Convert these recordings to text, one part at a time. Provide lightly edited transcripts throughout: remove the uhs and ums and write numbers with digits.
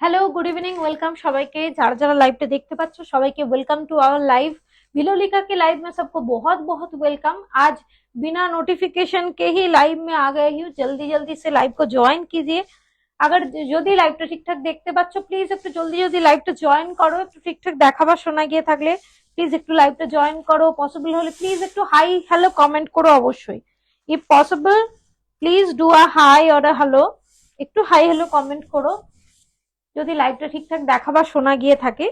Hello good evening welcome সবাইকে যারা যারা লাইভটা দেখতে পাচ্ছ সবাইকে ওয়েলকাম টু आवर लाइव। बिलोलिका के लाइव में सबको बहुत बहुत वेलकम। आज बिना नोटिफिकेशन के ही लाइव में आ गए हूँ, जल्दी जल्दी से लाइव को ज्वाइन कीजिए। अगर যদি লাইভটা ঠিকঠাক দেখতে পাচ্ছ প্লিজ একটু জলদি জলদি লাইভটা জয়েন করো। একটু ঠিকঠাক দেখাবার শোনা গিয়ে থাকলে প্লিজ একটু লাইভটা জয়েন করো। পসিবল হলে প্লিজ একটু হাই হ্যালো কমেন্ট করো অবশ্যই। If possible please do a hi or a hello. একটু হাই হ্যালো কমেন্ট করো যদি লাইভটা ঠিকঠাক দেখা বা শোনা গিয়ে থাকে।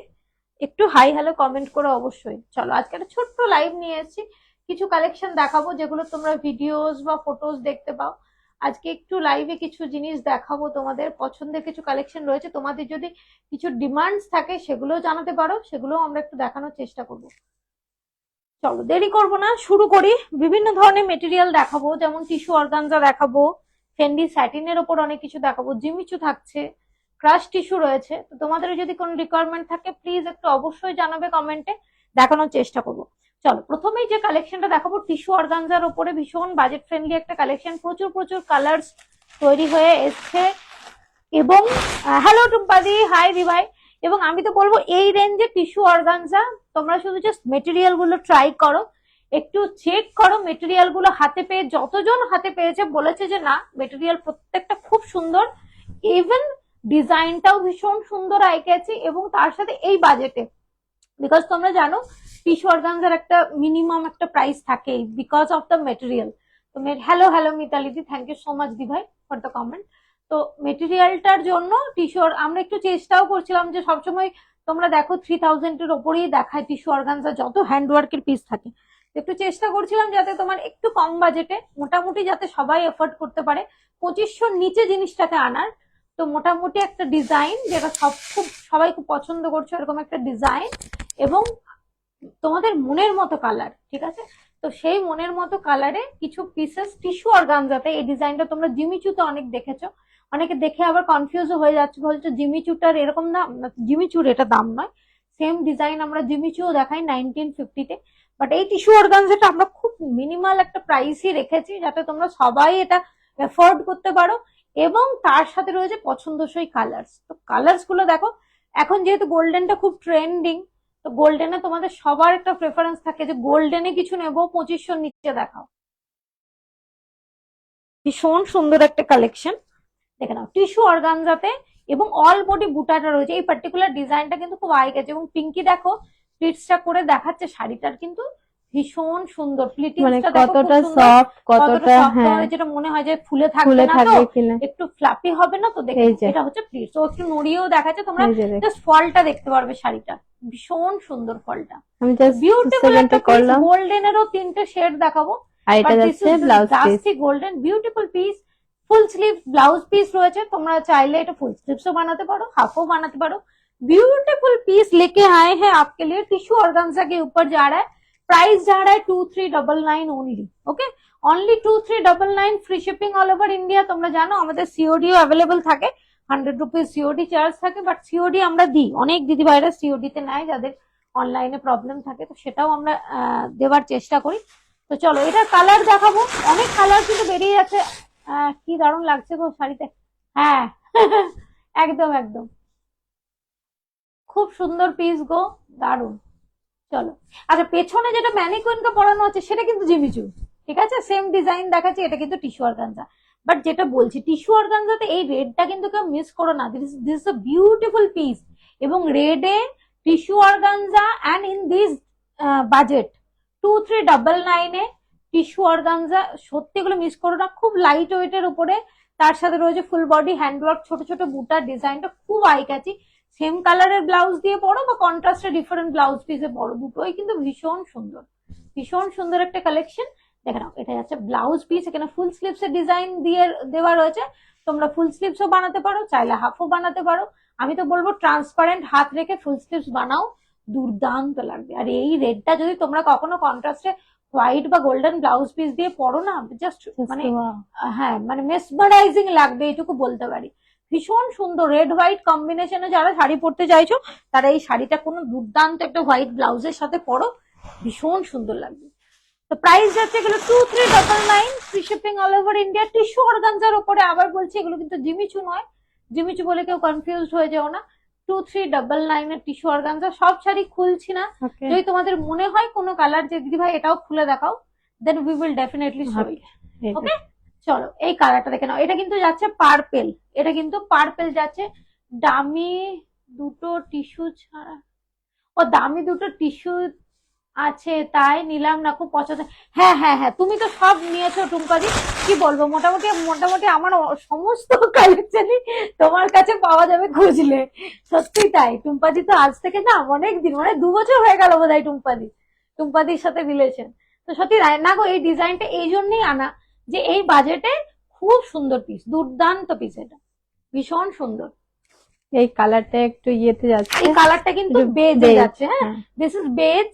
একটু হাই হ্যালো কমেন্ট করো অবশ্যই। চলো আজকে একটা ছোট্ট লাইভ নিয়ে এসেছি, কিছু কালেকশন দেখাবো যেগুলো তোমরা ভিডিওস বা ফটোস দেখতে পাও। আজকে একটু লাইভে কিছু জিনিস দেখাবো, তোমাদের পছন্দের কিছু কালেকশন রয়েছে। তোমাদের যদি কিছু ডিমান্ডস থাকে সেগুলোও জানাতে পারো, সেগুলোও আমরা একটু দেখানোর চেষ্টা করব। চলো দেরি করবো না, শুরু করি। বিভিন্ন ধরনের মেটেরিয়াল দেখাবো, যেমন টিস্যু অর্গানজা দেখাবো, ফেন্ডি স্যাটিনের ওপর অনেক কিছু দেখাবো, জিমিচু থাকছে, ক্রাশ টিস্যু রয়েছে। তো তোমাদের যদি কোনো রিকোয়ারমেন্ট থাকে প্লিজ একটু অবশ্যই জানাবে কমেন্টে, দেখানোর চেষ্টা করব। চলো প্রথমেই যে কালেকশনটা দেখাবো টিস্যু অর্গানজার ওপরে ভীষণ বাজেট ফ্রেন্ডলি একটা কালেকশন। প্রচুর প্রচুর কালার্স তৈরি হয়ে এসছে। এবং হ্যালো টুম্পাদি, হাই দিভাই। এবং আমি তো বলবো এই রেঞ্জে টিস্যু অর্গানজা তোমরা শুধু জাস্ট মেটেরিয়াল গুলো ট্রাই করো, একটু চেক করো মেটেরিয়াল গুলো হাতে পেয়ে। যতজন হাতে পেয়েছে বলেছে যে না মেটেরিয়াল প্রত্যেকটা খুব সুন্দর, ইভেন ডিজাইনটাও ভীষণ সুন্দর আইকেছে এবং তার সাথে এই বাজেটে। বিকজ তোমরা জানো টিস্যু অর্গানজার একটা মিনিমাম একটা প্রাইস থাকে বিকজ অফ দ্য মেটেরিয়াল। তো হ্যালো হ্যালো মিতালিদি, থ্যাংক ইউ সো মাচ দিভাই ফর দ্য কমেন্ট। তো মেটেরিয়ালটার জন্য টিস্যু আমরা একটু চেষ্টাও করছিলাম যে সবসময় তোমরা দেখো 3000 এর ওপরেই দেখায় টিস্যু অর্গানজা যত হ্যান্ডওয়ার্কের পিস থাকে। একটু চেষ্টা করছিলাম যাতে তোমার একটু কম বাজেটে মোটামুটি যাতে সবাই এফোর্ড করতে পারে 2500 নিচে জিনিসটাকে আনার। তো মোটামুটি একটা ডিজাইন যেটা সবাই খুব পছন্দ করছে এরকম একটা ডিজাইন এবং তোমাদের মনের মতো কালার, ঠিক আছে। তো সেই মনের মতো কালারে কিছু পিসেস টিস্যু অর্গানজাতে। এই ডিজাইনটা তোমরা জিমিচুতে অনেক দেখেছো, অনেকে দেখে আবার কনফিউজ হয়ে যাচ্ছে, বলছো জিমিচুটার এরকম দাম। জিমিচুর এটা দাম নয়, সেম ডিজাইন আমরা জিমিচুও দেখাই 1950-তে। বাট এই টিস্যু অর্গানজাটা আমরা খুব মিনিমাল একটা প্রাইসই রেখেছি যাতে তোমরা সবাই এটা এফোর্ড করতে পারো। এবং তার সাথে রয়েছে পছন্দসই কালার্স। তো কালার্স গুলো দেখো, এখন যেহেতু গোল্ডেনটা খুব ট্রেন্ডিং, তো গোল্ডেনে তোমাদের সবার একটা প্রেফারেন্স থাকে যে গোল্ডেনে কিছু নেবো 2500 নিচে দেখাও। ভীষণ সুন্দর একটা কালেকশন দেখে নাও টিস্যু অর্গানজাতে। এবং অল বডি বুটাটা রয়েছে। এই পার্টিকুলার ডিজাইনটা কিন্তু খুব আই গেছে। এবং পিঙ্কি দেখো প্লিটসটা করে দেখাচ্ছে, শাড়িটার কিন্তু ভীষণ সুন্দর। ফ্লিটিংসটা দেখো কতটা সফট, কতটা সফট, যেটা মনে হয় যে ফুলে থাকবে না, তো একটু ফ্লাপি হবে না। তো দেখো এটা হচ্ছে প্লিটস, ও একটু নড়িয়েও দেখাচ্ছে, তোমরা জাস্ট ফলটা দেখতে পারবে শাড়িটা। ভীষণ সুন্দর ফলটা, বিউটিফুল একটা পিস। গোল্ডেনেরও 3টে শেড দেখাবো। আর এটা যাচ্ছে blouse piece, golden beautiful piece. Full sleeve blouse piece রয়েছে, তোমরা চাইলে এটা ফুল স্লিভসও বানাতে পারো, হাফও বানাতে পারো। ब्यूटीफुल पीस लेके आए हैं आपके लिए। टिश्यू ऑर्गेन्जा के ऊपर जा रहा है, प्राइस जा रहा है 2399 only. Okay, only 2399, free shipping all over India. তোমরা জানো আমাদের সিওডিও অ্যাভেলেবল থাকে, 100 রুপিস সিওডি চার্জ থাকে। বাট সিওডি আমরা দিই, অনেক দিদি ভাইরা সিওডি তে নেয় যাদের অনলাইনে প্রবলেম থাকে, তো সেটাও আমরা দেওয়ার চেষ্টা করি। তো চলো এটার কালার দেখাবো, অনেক কালার কিন্তু বেরিয়ে যাচ্ছে। কি দারুণ লাগছে গো শাড়িতে, হ্যাঁ একদম একদম খুব সুন্দর পিস গো, দারুণ। চলো আচ্ছা, পেছনে যেটা ম্যানিকুইনকে পরানো হচ্ছে সেটা কিন্তু জিমিচু, ঠিক আছে। সেম ডিজাইন দেখাচ্ছি, এটা কিন্তু টিস্যু অর্গানজা। বাট যেটা বলছি টিস্যু অর্গানজাতে এই রেডটা কিন্তু কেউ মিস করো না। This is a beautiful piece. এবং রেডে tissue organza and in this budget 2399 tissue organza, সত্যি এগুলো মিস করো না। খুব লাইট ওয়েটের উপরে, তার সাথে রয়েছে ফুল বডি হ্যান্ডওয়ার্ক, ছোট ছোট বুটার। ডিজাইনটা খুব আই ক্যাচি। সেম কালারের ব্লাউজ দিয়ে পরো বা কন্ট্রাস্টে ডিফারেন্ট ব্লাউজ পিসে পরো, দুটোই কিন্তু ভীষণ সুন্দর। ভীষণ সুন্দর একটা কালেকশন দেখে নাও। এটা যাচ্ছে ব্লাউজ পিস, এখানে ফুল স্লিভস এর ডিজাইন দিয়ে দেওয়া রয়েছে। তোমরা ফুল স্লিভসও বানাতে পারো, চাইলে হাফও বানাতে পারো। আমি তো বলবো ট্রান্সপারেন্ট হাত রেখে ফুল স্লিভস বানাও, দুর্দান্ত লাগবে। আর এই রেডটা যদি তোমরা কখনো কন্ট্রাস্টে হোয়াইট বা গোল্ডেন ব্লাউজ পিস দিয়ে পরো না, জাস্ট মানে হ্যাঁ মানে মেসমারাইজিং লাগবে, এটুকু বলতে পারি। ভীষণ সুন্দর রেড হোয়াইট কম্বিনেশনে যারা শাড়ি পরতে চাইছো তারা এই শাড়িটা কোনো দুর্দান্ত একটা হোয়াইট ব্লাউজের সাথে পরো, ভীষণ সুন্দর লাগবে। তো প্রাইস যাচ্ছে এগুলো 2399, free shipping all over India. Tissue organza উপরে আবার বলছি, এগুলো কিন্তু জিমিচু নয়, জিমিচু বলে কেউ কনফিউজড হয়ে যাও না। 2399 এর টিস্যু অর্গানজা। সব শাড়ি খুলছি না, যদি তোমাদের মনে হয় কোনো কালার যে দিদি ভাই এটাও খুলে দেখাও, then we will definitely show it. Okay, চলো এই কালারটা দেখে নাও। এটা কিন্তু যাচ্ছে পার্পেল, এটা কিন্তু পার্পেল যাচ্ছে। দামি দুটো টিস্যু ছাড়া, ও দামি দুটো টিস্যু আছে তাই নিলাম না, খুব পছন্দ। হ্যাঁ হ্যাঁ হ্যাঁ, তুমি তো সব নিয়েছো টুম্পাদি, কি বলবো, মোটামুটি মোটামুটি আমার সমস্ত কালেকশনই তোমার কাছে পাওয়া যাবে খুঁজলে। সত্যি তাই, টুম্পাদি তো আজ থেকে না অনেক দিন, মানে 2 বছর হয়ে গেল বোধহয় টুম্পাদির সাথে রিলেশন। তো সত্যি না গো, এই ডিজাইনটা এই জন্যই আনা যে এই বাজেটে খুব সুন্দর পিস, দুর্দান্ত পিস, এটা ভীষণ সুন্দর। এই কালারটা একটু ইয়েতে যাচ্ছে, এই কালারটা কিন্তু বেজে যাচ্ছে। হ্যাঁ, দিস ইজ বেজ।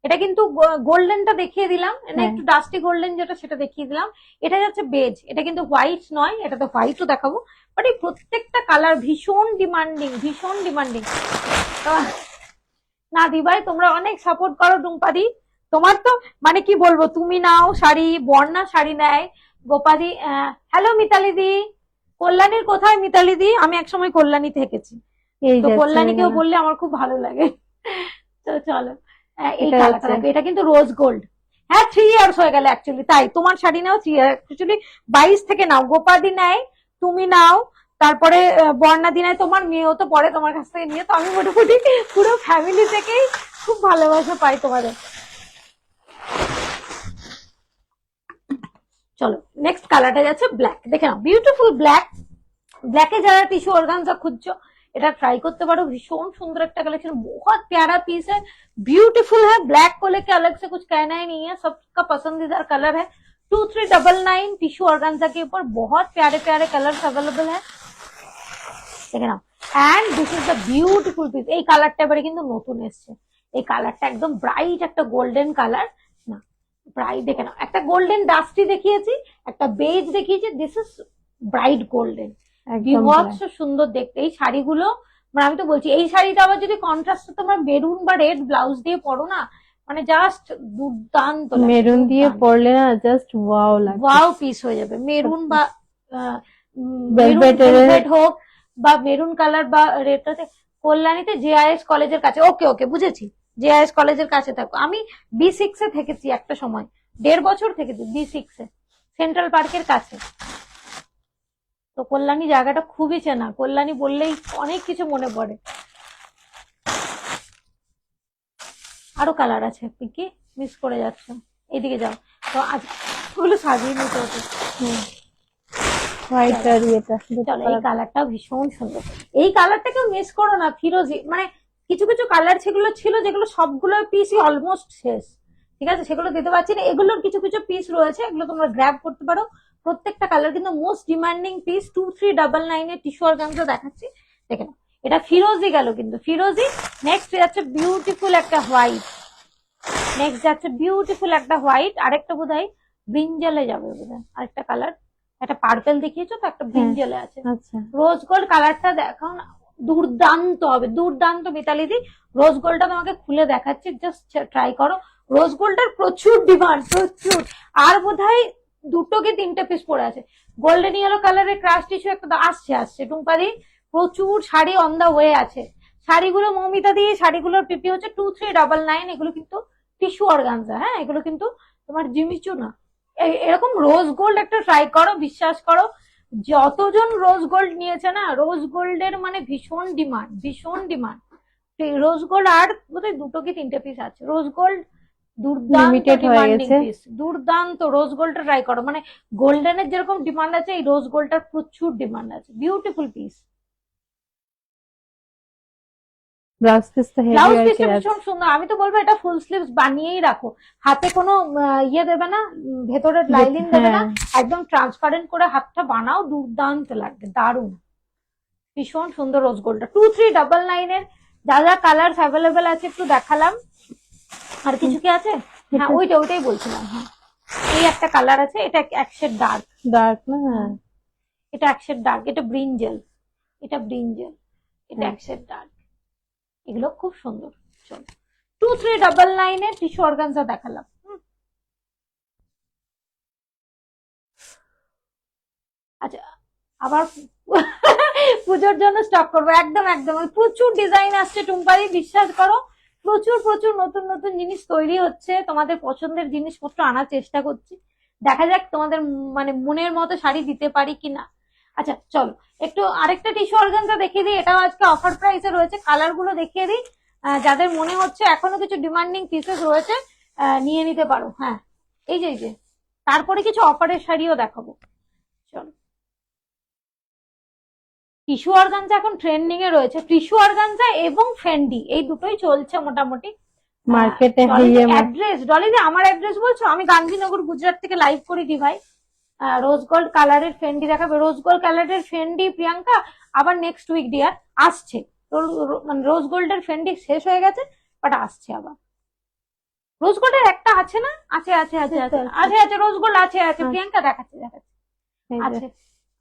এটা কিন্তু গোল্ডেনটা দেখিয়ে দিলাম, একটু ডাস্টি গোল্ডেন যেটা সেটা দেখিয়ে দিলাম। এটা যাচ্ছে বেজ, এটা কিন্তু হোয়াইট নয়, এটা তো হোয়াইটও দেখাবো। বাট এই প্রত্যেকটা কালার ভীষণ ডিমান্ডিং, ভীষণ ডিমান্ডিং। না দিভাই, তোমরা অনেক সাপোর্ট করো টুম্পাদি, তোমার তো মানে কি বলবো, তুমি নাও শাড়ি, বর্ণা শাড়ি নেয়, গোপাদি। হ্যালো মিতালি দি, কল্যাণীর কোথায় মিতালি দি? আমি একসময় কল্যাণী থেকেছি, তো কল্যাণীকেও বললে আমার খুব ভালো লাগে। তো চলো এই কালারটা দেখো, এটা কিন্তু রোজ গোল্ড। হ্যাঁ 3 ইয়ার্স হয়ে গেল অ্যাকচুয়ালি, তাই তোমার শাড়ি নাও 3 ইয়ার অ্যাকচুয়ালি 22 থেকে নাও, গোপাদি নেয়, তুমি নাও, তারপরে বর্ণা দি নেয়, তোমার মেয়েও তো পরে তোমার কাছ থেকে নিয়ে। তো আমি মোটামুটি পুরো ফ্যামিলি থেকেই খুব ভালোবাসা পাই তোমাদের। চলো নেক্সট কালারটা যাচ্ছে ব্ল্যাক, দেখে নাও, বিউটিফুল ব্ল্যাক। ব্ল্যাকে যারা টিস্যু অর্গানজা খুঁজছো এটা ট্राई करते पारो, भीषण सुंदर एक कलेक्शन, बहुत प्यारा पीस है, ब्यूटीफुल है। ब्लैक को लेके अलग से कुछ कहना ही नहीं है, सबका पसंदीदा कलर है। 2399 टिश्यू ऑर्गेन्जा के ऊपर बहुत प्यारे प्यारे कलर्स अवेलेबल है, দেখে নাও। And this is the beautiful piece. এই কালারটা এবারে কিন্তু নতুন এসছে, এই কালারটা একদম ব্রাইট একটা গোল্ডেন কালার, না ব্রাইট, দেখে নাও, একটা গোল্ডেন ডাস্টি দেখিয়েছি, একটা বেজ দেখিয়েছি, দিস ইজ ব্রাইট গোল্ডেন, বিভৎস সুন্দর দেখতে। এই শাড়িগুলো মানে আমি তো বলছি, এই শাড়িটা আবার যদি কন্ট্রাস্ট তোমার মেরুন বা রেড ব্লাউজ দিয়ে পরো না, মানে জাস্ট দুর্দান্ত, মেরুন দিয়ে পরলে না জাস্ট ওয়াও লাগে, ওয়াও পিস হয়ে যাবে। মেরুন বা ভেলভেট হোক বা মেরুন কালার বা রেডটাতে। কল্যাণীতে জেআইএস কলেজের কাছে, ওকে ওকে বুঝেছি, জেআইএস কলেজের কাছে থাকো। আমি B6 এ থেকেছি একটা সময়, 1.5 বছর থেকেছি B6 এ, সেন্ট্রাল পার্কের কাছে। তো কল্যাণী জায়গাটা খুবই চেনা, কল্যাণী বললেই অনেক কিছু মনে পড়ে। আরো কালার আছে, কি মিস করে যাচ্ছ, এইদিকে যাও। তো আজ ওগুলো সাজিয়ে নিতে হতো। হোয়াইট আর এটা, চলো এই কালারটা ভীষণ সুন্দর, এই কালারটাকেও মিস করো না। ফিরোজি মানে কিছু কিছু কালার সেগুলো ছিল যেগুলো সবগুলো পিসই অলমোস্ট শেষ, ঠিক আছে, সেগুলো দিতে পারছি না। এগুলোর কিছু কিছু পিস রয়েছে, এগুলো তোমরা গ্র্যাব করতে পারো। প্রত্যেকটা কালার কিন্তু মোস্ট ডিমান্ডিং পিস। 2399 এর টিস্যু অর্গানজা দেখাচ্ছি, দেখে নাও। এটা ফিরোজি গেল কিন্তু, ফিরোজি। নেক্সট যাচ্ছে বিউটিফুল একটা হোয়াইট, নেক্সট যাচ্ছে বিউটিফুল একটা হোয়াইট, আরেকটা বোধহয় ব্রিঞ্জালে যাবে বোধহয়, আরেকটা কালার, একটা পার্পেল দেখিয়েছো তো, একটা ব্রিঞ্জালে আছে। রোজ গোল্ড কালারটা দেখাও না, দুর্দান্ত হবে, দুর্দান্ত। মিতালি দি রোজ গোল্ডটা তোমাকে খুলে দেখাচ্ছি, জাস্ট ট্রাই করো। রোজ গোল্ডের প্রচুর ডিমান্ড, প্রচুর। আর বোধহয় 2 কি 3টে পিস পড়ে আছে। গোল্ডেন ইয়েলো কালারের ক্রাশ টিস্যু একটা আসছে টুম্পাদি, প্রচুর শাড়ি অন দা ওয়ে আছে। শাড়িগুলো মৌমিতা দিয়ে, শাড়িগুলোর পিপি হচ্ছে 2399, এগুলো কিন্তু টিস্যু অর্গানজা, হ্যাঁ এগুলো কিন্তু তোমার জিমিচু না। এরকম রোজ গোল্ড একটা ট্রাই করো, বিশ্বাস করো, যতজন রোজ গোল্ড নিয়েছে না, রোজ গোল্ডের মানে ভীষণ ডিমান্ড, ভীষণ ডিমান্ড। রোজ গোল্ড আর বোধহয় 2 কি 3টে পিস আছে রোজ গোল্ড, দুর্দান্ত ডিমান্ডিং পিস, দুর্দান্ত। রোজ গোল্ডটা ট্রাই করো, মানে গোল্ডেনের যেরকম ডিমান্ড আছে এই রোজ গোল্ডটার প্রচুর ডিমান্ড আছে, বিউটিফুল পিস। ব্লাউজ পিসটা ভীষণ সুন্দর। আমি তো বলবো এটা ফুল স্লিভস বানিয়েই রাখো, হাতে কোনো ইয়ে দেবে না, ভেতরে লাইলিন দেবে না, একদম ট্রান্সপারেন্ট করে হাতটা বানাও, দুর্দান্ত লাগবে, দারুণ, ভীষণ সুন্দর রোজ গোল্ডটা। 2399 এর যা যা কালার অ্যাভেলেবেল আছে একটু দেখালাম। আর কিছু কি আছে? হ্যাঁ ওইটাই বলছিলাম। হ্যাঁ এই একটা কালার আছে, এটা এক শেড ডার্ক, ডার্ক না, এটা এক শেড ডার্ক, এটা ব্রিঞ্জেল, এটা ব্রিঞ্জেল, এটা এক শেড ডার্ক, এগুলো খুব সুন্দর। চলো 2399 এর টিস্যু অর্গানজা দেখালাম। আচ্ছা আবার পুজোর জন্য স্টক করবো, একদম একদম। প্রচুর ডিজাইন আসছে টুম্পাদি, বিশ্বাস করো, প্রচুর প্রচুর নতুন নতুন জিনিস তৈরি হচ্ছে, তোমাদের পছন্দের জিনিসপত্র আনার চেষ্টা করছি। দেখা যাক তোমাদের মানে মনের মতো শাড়ি দিতে পারি কিনা। আচ্ছা চলো একটু আরেকটা টিস্যু অর্গানজা দেখিয়ে দিই, এটাও আজকে অফার প্রাইসে রয়েছে। কালার গুলো দেখিয়ে দিই, যাদের মনে হচ্ছে এখনো কিছু ডিমান্ডিং পিসেস রয়েছে নিয়ে নিতে পারো। হ্যাঁ এই যে তারপরে কিছু অফারের শাড়িও দেখাবো। চলো, টিস্যু অর্গানজা এখন ট্রেন্ডিং এ রয়েছে, টিস্যু অর্গানজা এবং ফেন্ডি এই দুটোই চলছে মোটামুটি মার্কেটে। অ্যাড্রেস ডলিদি, আমার অ্যাড্রেস বলছো? আমি গান্ধীনগর গুজরাট থেকে লাইভ করি দি ভাই। রোজ গোল্ড কালারের ফেন্ডি দেখাবে, রোজ গোল্ড কালারের ফেন্ডি প্রিয়াঙ্কা আবার নেক্সট উইক ডিয়ার আসছে। মানে রোজ গোল্ডের ফেন্ডি শেষ হয়ে গেছে, বাট আসছে আবার। রোজ গোল্ডের একটা আছে না? আছে আছে আছে আছে আছে আছে রোজ গোল্ড আছে আছে, প্রিয়াঙ্কা দেখাচ্ছে দেখাচ্ছে আছে।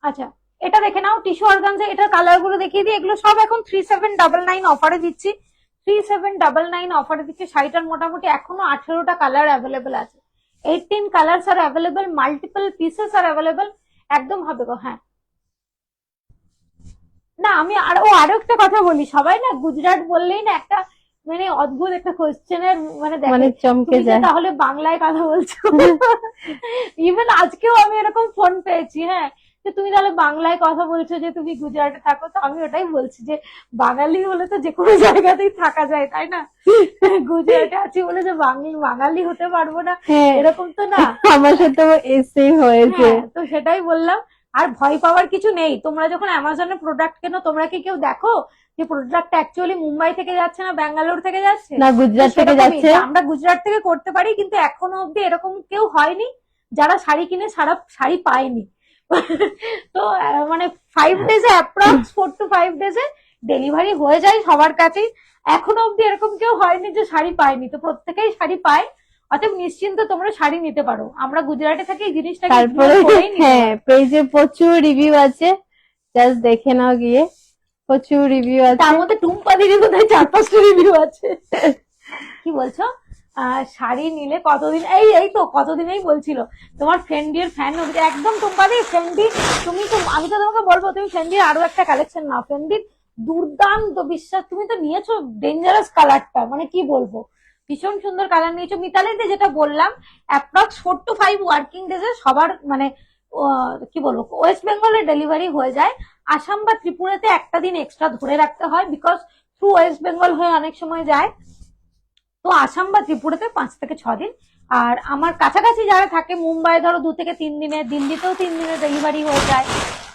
আচ্ছা এটা দেখে নাও, টিস্যু অর্গানজা, এটার কালার গুলো দেখিয়ে দিই। এগুলো সব এখন 3799 অফারে দিচ্ছি, 3799 অফারে দিচ্ছি। শাড়িটার মোটামুটি এখনো 18টা কালার অ্যাভেলেবেল আছে, 18 কালার্স আর অ্যাভেলেবেল, মাল্টিপল পিসেস আর অ্যাভেলেবেল, একদম হবে গো। হ্যাঁ না আমি আরো একটা কথা বলি, সবাই না গুজরাট বললেই না একটা মানে অদ্ভুত একটা কোশ্চেনের মানে মানে দেখে, চমকে তুমি যে যায়। তাহলে বাংলায় কথা বলছো। ইভেন আজকেও আমি এরকম ফোন পেয়েছি, হ্যাঁ, যে তুমি তাহলে বাংলায় কথা বলছো, যে তুমি গুজরাটে থাকো। তো আমি ওটাই বলছি যে বাঙালি হলে তো যে কোনো জায়গাতেই থাকা যায়, তাই না? গুজরাটে আছি বলে যে বাঙালি হতে পারবো না হ্যাঁ, এরকম তো না। আমার সাথেও এসেই হয়েছে। হ্যাঁ, তো সেটাই বললাম। আর ভয় পাওয়ার কিছু নেই, তোমরা যখন অ্যামাজনে প্রোডাক্ট কেনো, তোমরা কি কেউ দেখো যে প্রোডাক্টটা অ্যাকচুয়ালি মুম্বাই থেকে যাচ্ছে না ব্যাঙ্গালোর থেকে যাচ্ছে? না, গুজরাট থেকে সেরকমই, যাচ্ছে। আমরা গুজরাট থেকে করতে পারি, কিন্তু এখনো অব্দি এরকম কেউ হয়নি যারা শাড়ি কিনে সারা শাড়ি পায়নি। তো মানে 5 ডেজে অ্যাপ্রক্স 4 to 5 ডেজে ডেলিভারি হয়ে যায় সবার কাছেই। এখনো অব্দি এরকম কেউ হয়নি যে শাড়ি পায়নি, তো প্রত্যেকেই শাড়ি পায়। অতএব নিশ্চিন্ত তোমরা শাড়ি নিতে পারো, আমরা গুজরাটে থাকি, এই জিনিসটা তারপরে হ্যাঁ, পেজে প্রচুর রিভিউ আছে, জাস্ট দেখে নাও গিয়ে, প্রচুর রিভিউ আছে। তার মধ্যে টুম্পাদির বোধহয় 4-5টা রিভিউ আছে। কি বলছো? শাড়ি নিলে কতদিন, এই তো কতদিনই বলছিল তোমার ফেন্ডির ফ্যান, একদম টুম্পাদি ফেন্ডি। তুমি তো, আমি তো তোমাকে বলবো তুমি ফেন্ডির আরো একটা কালেকশন নাও, ফেন্ডির দুর্দান্ত, বিশ্বাস, তুমি তো নিয়েছো ডেঞ্জারাস কালারটা, মানে কি বলবো, ভীষণ সুন্দর কালার নিয়েছো। মিতালিতে যেটা বললাম, অ্যাপ্রক্স 4 to 5 ওয়ার্কিং ডেজে সবার মানে কি বলবো ওয়েস্ট বেঙ্গলে ডেলিভারি হয়ে যায়। আসাম বা ত্রিপুরাতে একটা দিন এক্সট্রা ধরে রাখতে হয়, বিকজ থ্রু ওয়েস্ট বেঙ্গল হয়ে অনেক সময় যায়। তো আসাম বা ত্রিপুরাতে 5 থেকে 6 দিন। আর আমার কাছাকাছি যারা থাকে, মুম্বাই ধরো 2 থেকে 3 দিনে, দিল্লিতেও 3 দিনে ডেলিভারি হয়ে যায়,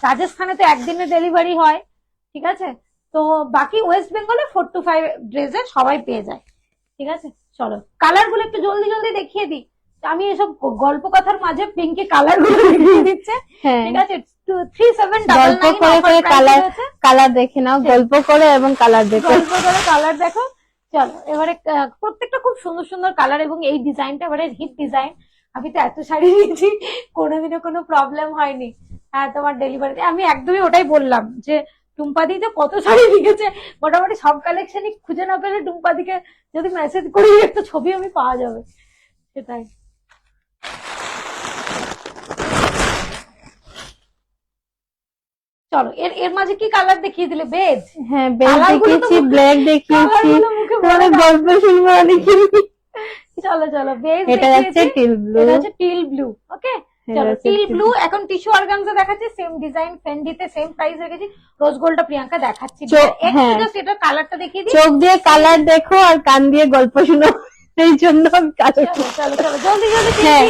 রাজস্থানে তো একদিনে ডেলিভারি হয়, ঠিক আছে? তো বাকি ওয়েস্ট বেঙ্গলে 4 to 5 ডেজে সবাই পেয়ে যায়, ঠিক আছে? চলো কালার গুলো একটু জলদি জলদি দেখিয়ে দিই, আমি এসব গল্প কথার মাঝে পিঙ্কি কালার গুলো দেখিয়ে দিচ্ছে, ঠিক আছে? গল্প করে করে কালার দেখে নাও, গল্প করে এবং কালার দেখো, গল্প করে কালার দেখো। চলো এবারে প্রত্যেকটা খুব সুন্দর সুন্দর কালার, এবং এই ডিজাইনটা এবারে হিট ডিজাইন। আমি তো এত শাড়ি নিয়েছি, কোনোদিনও কোনো প্রবলেম হয়নি। হ্যাঁ, তোমার ডেলিভারিতে আমি একদমই ওটাই বললাম যে টুম্পাদি যে কত শাড়ি লিখেছে, মোটামুটি সব কালেকশনই খুঁজে না পেলে টুম্পাদিকে যদি মেসেজ করি একটা ছবি আমি পাওয়া যাবে, সেটাই। চলো এর মাঝে কি কালার দেখিয়ে দিলে? বেজ, হ্যাঁ বেজ দেখিয়েছি, ব্ল্যাক দেখিয়েছি, মানে গল্প শুনবো অনেকদিন। চলো চলো বেজ, এটা হচ্ছে টিল ব্লু, এটা হচ্ছে টিল ব্লু। ওকে চলো টিল ব্লু। এখন টিস্যু অর্গানজা দেখাচ্ছি, সেম ডিজাইন, ফেন্ডিতে সেম প্রাইস রেখেছি। রোজ গোল্ডটা প্রিয়াঙ্কা দেখাচ্ছি, জাস্ট এটা কালারটা দেখিয়ে দিই। চোখ দিয়ে কালার দেখো আর কান দিয়ে গল্প শুনো, এই জন্য চলো চলো চলো জলদি জলদি, হ্যাঁ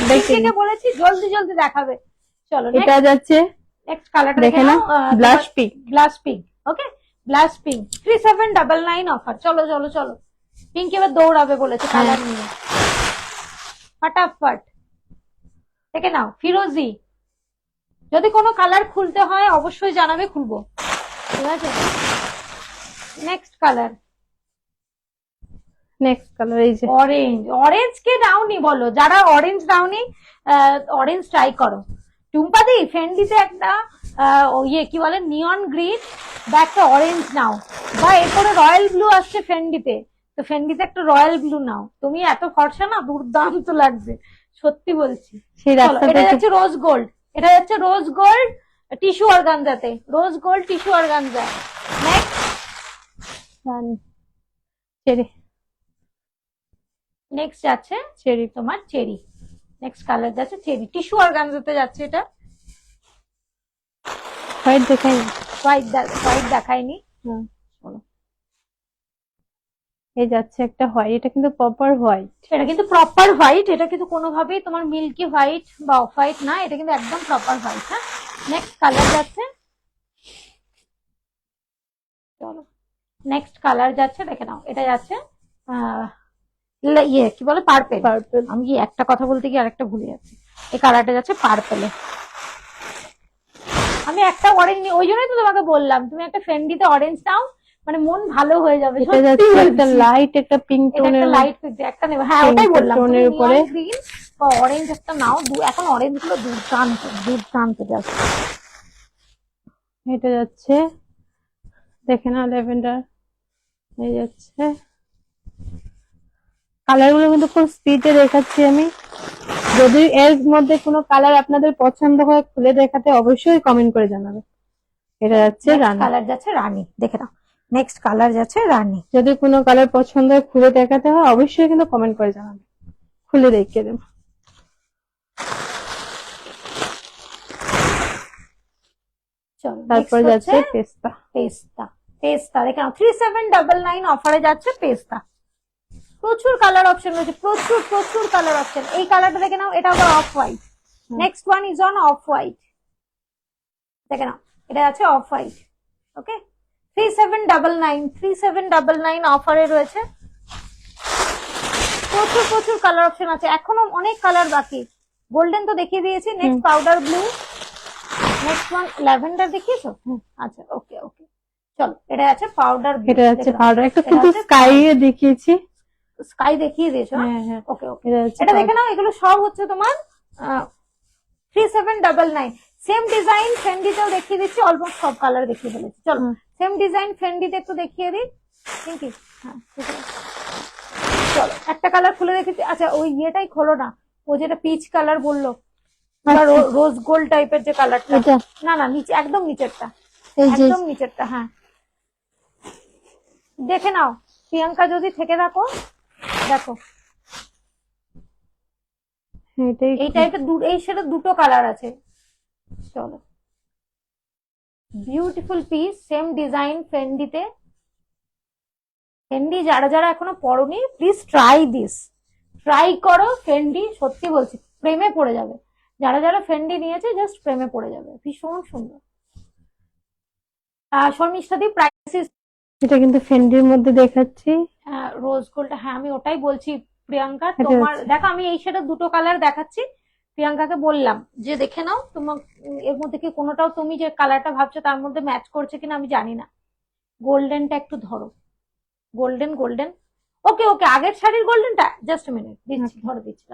বলেছি জলদি জলদি দেখাবে। চলো এটা যাচ্ছে, নেক্সট কালারটা দেখে নাও, ব্লাশ পিঙ্ক, ব্লাশ পিঙ্ক। ওকে ব্লাশ পিঙ্ক 3799 অফার। চলো চলো চলো, পিঙ্ক এবার দৌড়াবে বলেছে কালার নিয়ে, ফটাফট দেখে নাও। ফিরোজি, যদি কোনো কালার খুলতে হয় অবশ্যই জানাবে, খুলবো, ঠিক আছে? নেক্সট কালার, নেক্সট কালার এই যে অরেঞ্জ। অরেঞ্জ কে নাওনি বলো, যারা অরেঞ্জ নাওনি অরেঞ্জ ট্রাই করো। টুম্পাদি ফেন্ডিতে একটা ইয়ে কি বলে নিয়ন গ্রিন বা একটা অরেঞ্জ নাও, বা এরপরে রয়্যাল ব্লু আসছে ফেন্ডিতে, তো ফেন্ডিতে একটা রয়্যাল ব্লু নাও। তুমি এত ফর্সা না, দুর্দান্ত লাগবে, সত্যি বলছি। সেই রাস্তা এটা যাচ্ছে রোজ গোল্ড, এটা যাচ্ছে রোজ গোল্ড টিস্যু অর্গানজাতে, rose gold tissue organza. Next রানী চেরি, নেক্সট যাচ্ছে চেরি তোমার চেরি। নেক্সট কালার যাচ্ছে চেরি, টিস্যু অর্গানজাতে যাচ্ছে এটা। হোয়াইট দেখাই না। হোয়াইট দেখায়নি। হুম, শোনো, এই যাচ্ছে একটা হোয়াইট, এটা কিন্তু প্রপার হোয়াইট। এটা কিন্তু প্রপার হোয়াইট, এটা কিন্তু কোনোভাবেই তোমার মিল্কি হোয়াইট বা অফ হোয়াইট না, এটা কিন্তু একদম প্রপার হোয়াইট। হ্যাঁ, নেক্সট কালার যাচ্ছে, চলো নেক্সট কালার যাচ্ছে, দেখে নাও এটা যাচ্ছে ইয়ে কি বলে পার্পেল। পার্পল। আমি কি একটা কথা বলতে গিয়ে আরেকটা ভুলে যাচ্ছি। এই কালারটা যাচ্ছে পার্পেলে। আমি একটা অরেঞ্জ, ওই জন্যই তো তোমাকে বললাম তুমি একটা ফেন্ডিতে অরেঞ্জ নাও, মানে মন ভালো হয়ে যাবে। এটা যাচ্ছে একটা লাইট, একটা পিঙ্ক টোনের, লাইট একটা নেবে। হ্যাঁ ওটাই বললাম, টোনের উপরে গ্রিন বা অরেঞ্জ একটা নাও। এখন অরেঞ্জ গুলো দুর্দান্ত দুর্দান্ত যাচ্ছে। এটা যাচ্ছে, দেখে না, ল্যাভেন্ডার। এই যাচ্ছে, কালার গুলো কিন্তু খুব স্পিডে দেখাচ্ছি আমি। যদি এর মধ্যে কোনো কালার আপনাদের পছন্দ হয় খুলে দেখাতে অবশ্যই কমেন্ট করে জানাবে। এটা যাচ্ছে রানী, কালার যাচ্ছে রানী, দেখে নাও। নেক্সট কালার যাচ্ছে রানী। যদি কোনো কালার পছন্দ হয় খুলে দেখাতে হয় অবশ্যই কিন্তু কমেন্ট করে জানাবে, খুলে দেখিয়ে দেবো। তারপর যাচ্ছে পেস্তা। পেস্তা, পেস্তা দেখে নাও 3799 অফারে যাচ্ছে পেস্তা। প্রচুর কালার অপশন রয়েছে, প্রচুর প্রচুর কালার অপশন। এই কালারটা দেখে নাও, এটা আবার off white. Next one is on off white, দেখে নাও এটা আছে অফ হোয়াইট। ওকে, 3799 অফারে রয়েছে। প্রচুর প্রচুর কালার অপশন আছে, এখনো অনেক কালার বাকি। গোল্ডেন তো দেখিয়ে দিয়েছি, next powder blue, next one lavender দেখিয়েছো? আচ্ছা ওকে ওকে, চলো এটা আছে পাউডার। এটা যাচ্ছে পাউডার, একটা কিন্তু স্কাই দেখিয়েছি, স্কাই দেখিয়ে দিয়েছো। হ্যাঁ ওকে ওকে, এটা দেখে নাও। এগুলো সব হচ্ছে তোমার 3799। সেম ডিজাইন ফেন্ডিতেও দেখিয়ে দিচ্ছি, অলমোস্ট সব কালার দেখিয়ে ফেলেছি। চলো সেম ডিজাইন ফেন্ডিতে একটু দেখিয়ে দিই। কি হ্যাঁ ঠিক আছে, চলো একটা কালার খুলে রেখেছি। আচ্ছা ওই ইয়েটাই খোলো না, ও যেটা পিচ কালার বললো, রোজ গোল্ড টাইপের যে কালারটা। না না নিচে, একদম নিচেরটা, একদম নিচেরটা। হ্যাঁ দেখে নাও প্রিয়াঙ্কা, যদি থেকে দেখো, দেখো এই টাইপের এই সেটা দুটো কালার আছে। চলো বিউটিফুল পিস, সেম ডিজাইন ফেন্ডিতে। ফেন্ডি যারা যারা এখনো পড়োনি, প্লিজ ট্রাই দিস, ট্রাই করো ফেন্ডি। সত্যি বলছি প্রেমে পড়ে যাবে, যারা যারা ফেন্ডি নিয়েছে জাস্ট প্রেমে পড়ে যাবে, ভীষণ সুন্দর। শর্মিষ্ঠা দি প্রাইস, এটা কিন্তু ফেন্ডির মধ্যে দেখাচ্ছি রোজ গোল্ড। হ্যাঁ আমি ওটাই বলছি প্রিয়াঙ্কা, তোমার দেখো আমি এই সেটা দুটো কালার দেখাচ্ছি। প্রিয়াঙ্কাকে বললাম যে দেখে নাও তোমার এর মধ্যে কি কোনোটাও তুমি যে কালারটা ভাবছো তার মধ্যে ম্যাচ করছে কিনা আমি জানি না। গোল্ডেনটা একটু ধরো, গোল্ডেন গোল্ডেন। ওকে ওকে, আগের শাড়ির গোল্ডেনটা জাস্ট মিনিট দিচ্ছি, ধরে দিচ্ছি।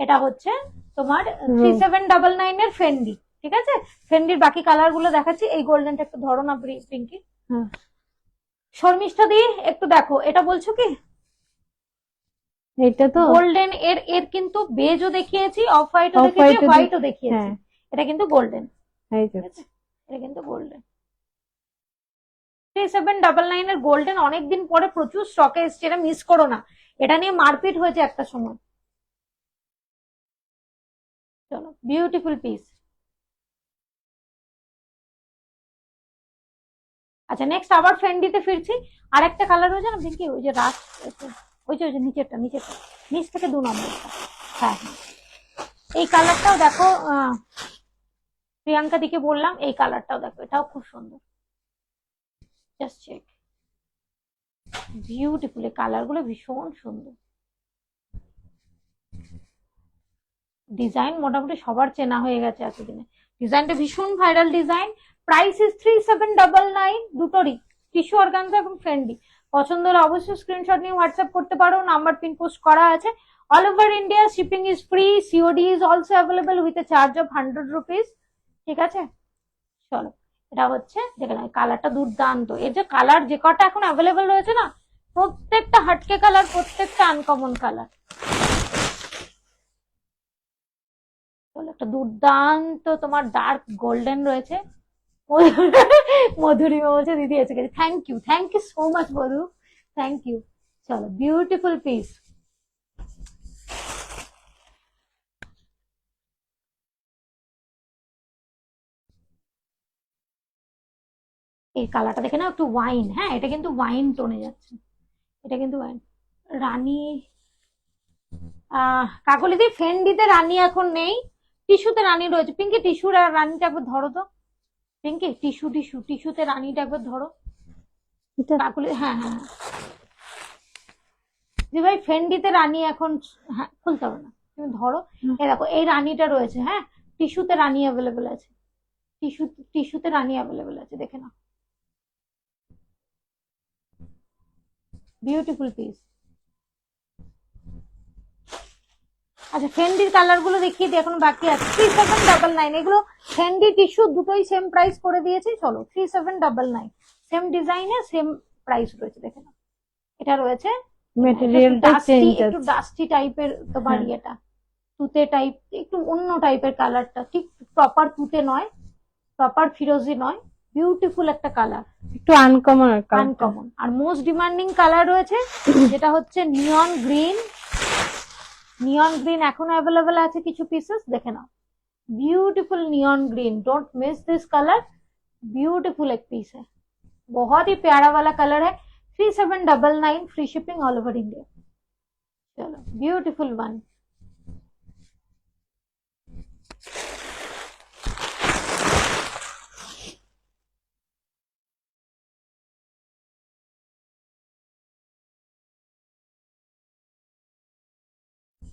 এটা হচ্ছে তোমার 3799 এর ফেন্ডি, ঠিক আছে? ফেন্ডির বাকি কালার গুলো দেখাচ্ছি। এই গোল্ডেনটা একটু ধরো না পিঙ্কি। শর্মিষ্ঠা দি একটু দেখো, এটা বলছো কি? এটা তো গোল্ডেন এর কিন্তু বেজও দেখিয়েছি, অফ হোয়াইটও দেখিয়েছি, হোয়াইটও দেখিয়েছি। এটা কিন্তু গোল্ডেন, এটা কিন্তু গোল্ডেন। 3799 এর গোল্ডেন অনেকদিন পরে প্রচুর স্টকে এসছে, এটা মিস করো না। এটা নিয়ে মারপিট হয়েছে একটা সময়। চলো বিউটিফুল পিস। আচ্ছা নেক্সট আবার ফেন্ডিতে ফিরছি। আর একটা কালার রয়েছে না পিঙ্কি, ওই যে রাস্ট, ওই যে নিচেরটা নিচ থেকে 2 নম্বরটা। হ্যাঁ এই কালারটাও দেখো, প্রিয়াঙ্কা দিকে বললাম এই কালারটাও দেখো, এটাও খুব সুন্দর। Just check, beautiful. এই কালার গুলো ভীষণ সুন্দর। ডিজাইন মোটামুটি সবার চেনা হয়ে গেছে এতদিনে, ডিজাইনটা ভীষণ ভাইরাল ডিজাইন। প্রাইস ইজ 3799 দুটোরই, টিস্যু অর্গানজা এবং ফেন্ডি। পছন্দ হলে অবশ্যই স্ক্রিনশট নিয়ে হোয়াটসঅ্যাপ করতে পারো, নাম্বার পিন পোস্ট করা আছে। All over India shipping is free, COD is also available with a charge of 100 rupees, ঠিক আছে? চলো এটা হচ্ছে দেখলাম, কালারটা দুর্দান্ত। এর যে কালার যে কটা এখন অ্যাভেলেবল রয়েছে না, প্রত্যেকটা হাটকে কালার, প্রত্যেকটা আনকমন কালার। চলো, একটা দুর্দান্ত তোমার ডার্ক গোল্ডেন রয়েছে। মধুরিমা বলছে দিদি এসে গেছে, thank you so much Madhu, thank you. চলো, বিউটিফুল পিস। এই কালারটা দেখে না, একটু ওয়াইন, হ্যাঁ এটা কিন্তু ওয়াইন টোনে যাচ্ছে, এটা কিন্তু ওয়াইন। রানী, কাকলিদি ফেন্ডিতে রানী এখন নেই, টিস্যুতে রানী রয়েছে। পিঙ্কি টিস্যুর আর রানীটা একবার ধরো তো, পিঙ্কি টিস্যুতে রানীটা একবার ধরো। এটা কাকলি, হ্যাঁ হ্যাঁ হ্যাঁ। জি ভাই, ফেন্ডিতে রানী এখন, হ্যাঁ খুলতে হবে না, তুমি ধরো। এই দেখো এই রানীটা রয়েছে, হ্যাঁ টিস্যুতে রানী অ্যাভেলেবেল আছে, টিস্যুতে রানী অ্যাভেলেবেল আছে, দেখে নাও, বিউটিফুল পিস। আচ্ছা, ফেন্ডির কালার গুলো দেখিয়ে দিই, এখন বাকি আছে। 3799, এগুলো ফেন্ডি টিস্যু দুটোই সেম প্রাইস করে দিয়েছি। চলো, 3799, সেম ডিজাইনে সেম প্রাইস রয়েছে, দেখে নাও। এটা রয়েছে মেটেরিয়ালটা চেঞ্জ একটু আছে। ডাস্টি টাইপের তোমার হ্যাঁ। ইয়েটা, তুতে টাইপ, একটু অন্য টাইপের কালারটা, ঠিক প্রপার তুতে নয়, প্রপার ফিরোজি নয়, বিউটিফুল একটা কালার, একটু আনকমন আনকমন। আর মোস্ট ডিমান্ডিং কালার রয়েছে যেটা হচ্ছে নিয়ন গ্রিন। নিয়ন গ্রিন এখনো অ্যাভেলেবেল আছে কিছু পিসেস, দেখে নাও, beautiful neon green, don't miss this colour, beautiful एक पीस है, बहुत ही प्यारा वाला कलर है। 3799, free shipping all over India. चलो, ब्यूटीफुल वन।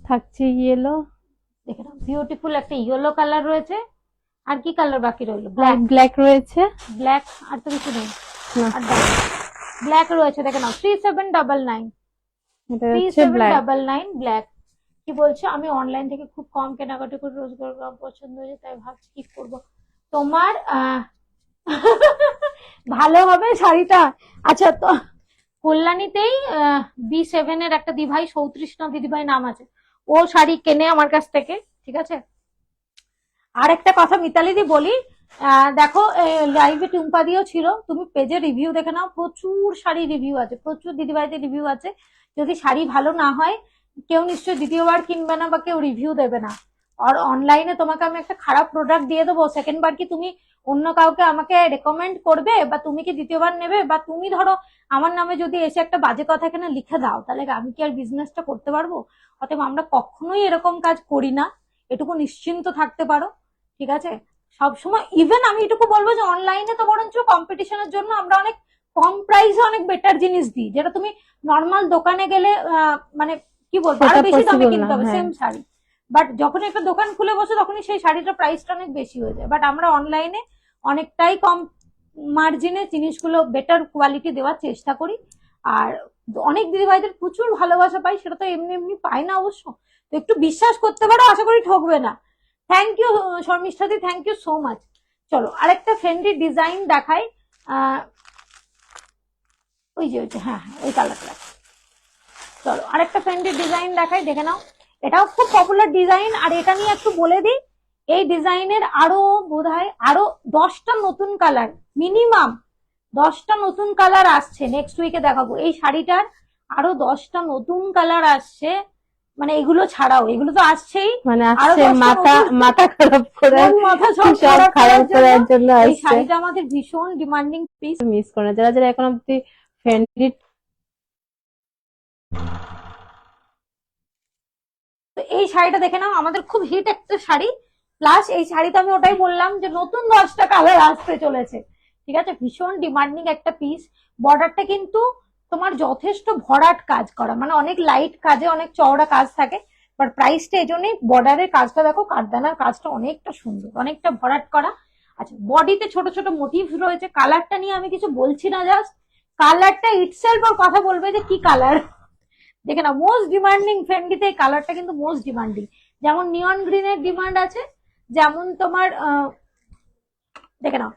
থাকছে ইয়েলো, দেখে নাও, বিউটিফুল একটা ইয়েলো কালার রয়েছে। আর কি কালার বাকি রইলো? ব্ল্যাক ব্ল্যাক রয়েছে, ব্ল্যাক, আর তো কিছু নেই। না আর ব্ল্যাক রয়েছে, দেখে নাও, 3799, এটা হচ্ছে ব্ল্যাক। 3799 ব্ল্যাক। কি বলছো? আমি অনলাইন থেকে খুব কম কেনাকাটা করে রোজগার করা পছন্দ হয়েছে, তাই ভাবছি কি করব। তোমার ভালো হবে শাড়িটা। আচ্ছা, তো কল্যাণীতেই B7 এর একটা দিভাই, 34 না দিদিভাই নাম আছে, ও শাড়ি কেনে আমার কাছ থেকে, ঠিক আছে। আর একটা কথা মিতালি দি বলি, দেখো লাইভে টুম্পা দিও ছিল, তুমি পেজে রিভিউ দেখে নাও, প্রচুর শাড়ি রিভিউ আছে, প্রচুর দিদিভাইদের রিভিউ আছে। যদি শাড়ি ভালো না হয়, কেউ নিশ্চয়ই দ্বিতীয়বার কিনবে না বা কেউ রিভিউ দেবে না। আর অনলাইনে তোমাকে আমি একটা খারাপ প্রোডাক্ট দিয়ে দেবো, সেকেন্ড বার কি তুমি অন্য কাউকে আমাকে রেকমেন্ড করবে, বা তুমি কি দ্বিতীয়বার নেবে? বা তুমি ধরো আমার নামে যদি এসে একটা বাজে কথা এখানে লিখে দাও, তাহলে আমি কি আর বিজনেসটা করতে পারবো? অতএব আমরা কখনোই এরকম কাজ করি না, এটুকু নিশ্চিন্ত থাকতে পারো, ঠিক আছে। সবসময় ইভেন আমি এটুকু বলবো যে অনলাইনে তো বরঞ্চ কম্পিটিশনের জন্য আমরা অনেক কম প্রাইসে অনেক বেটার জিনিস দিই, যেটা তুমি নর্মাল দোকানে গেলে মানে কি বলবো, আরো বেশি দামে কিনতে হবে সেম শাড়ি। বাট যখন একটা দোকান খুলে বসে তখনই সেই শাড়িটার প্রাইসটা অনেক বেশি হয়ে যায়। বাট আমরা অনলাইনে অনেকটাই কম মার্জিনে জিনিসগুলো বেটার কোয়ালিটি দেওয়ার চেষ্টা করি। আর অনেক দিদিভাইদের প্রচুর ভালোবাসা পাই, সেটা তো এমনি এমনি পাই না অবশ্য, তো একটু বিশ্বাস করতে পারো, আশা করি ঠকবে না। থ্যাংক ইউ শর্মিষ্ঠাদি, থ্যাংক ইউ সো মাচ। চলো, আরেকটা ফেন্ডি ডিজাইন দেখাই, ওই যে হ্যাঁ হ্যাঁ ওই কালারটা। চলো, আরেকটা ফেন্ডি ডিজাইন দেখাই, দেখে নাও, এটাও খুব পপুলার ডিজাইন। আর এটা নিয়ে একটু বলে দিই, এই ডিজাইনের আরো বোধহয় আরো 10টা নতুন কালার, মিনিমাম 10টা নতুন কালার আসছে, নেক্সট উইকে দেখাবো। এই শাড়িটার আরো 10টা নতুন কালার আসছে, মানে এগুলো ছাড়াও, এগুলো তো আসছেই, মানে আরো আসছে 10টা মাথা নতুন, মাথা খারাপ করে, মাথা সব সব খারাপ করার জন্য এই আসছে। শাড়িটা আমাদের ভীষণ ডিমান্ডিং পিস। মিস করে না যারা যারা এখন অব্দি ফেন্ডি, তো এই শাড়িটা দেখে নাও, আমাদের খুব হিট একটা শাড়ি। প্লাস এই শাড়িটা আমি ওটাই বললাম যে নতুন 10টা কালার আসতে চলেছে, ঠিক আছে। ভীষণ ডিমান্ডিং একটা পিস। বর্ডারটা কিন্তু তোমার যথেষ্ট ভরাট কাজ করা, মানে অনেক লাইট কাজে অনেক চওড়া কাজ থাকে, বাট প্রাইসটা এই জন্যই, বর্ডারের কাজটা দেখো, কাঠদানার কাজটা অনেকটা সুন্দর, অনেকটা ভরাট করা। আচ্ছা, বডিতে ছোট ছোট মোটিভ রয়েছে। কালারটা নিয়ে আমি কিছু বলছি না, জাস্ট কালারটা ইটসেলফ ওর কথা বলবে যে কি কালার। দেখে না, মোস্ট ডিমান্ডিং ফেন্ডিতে এই কালারটা কিন্তু মোস্ট ডিমান্ডিং। যেমন নিয়ন গ্রিনের ডিমান্ড আছে, যেমন তোমার দেখে নাও,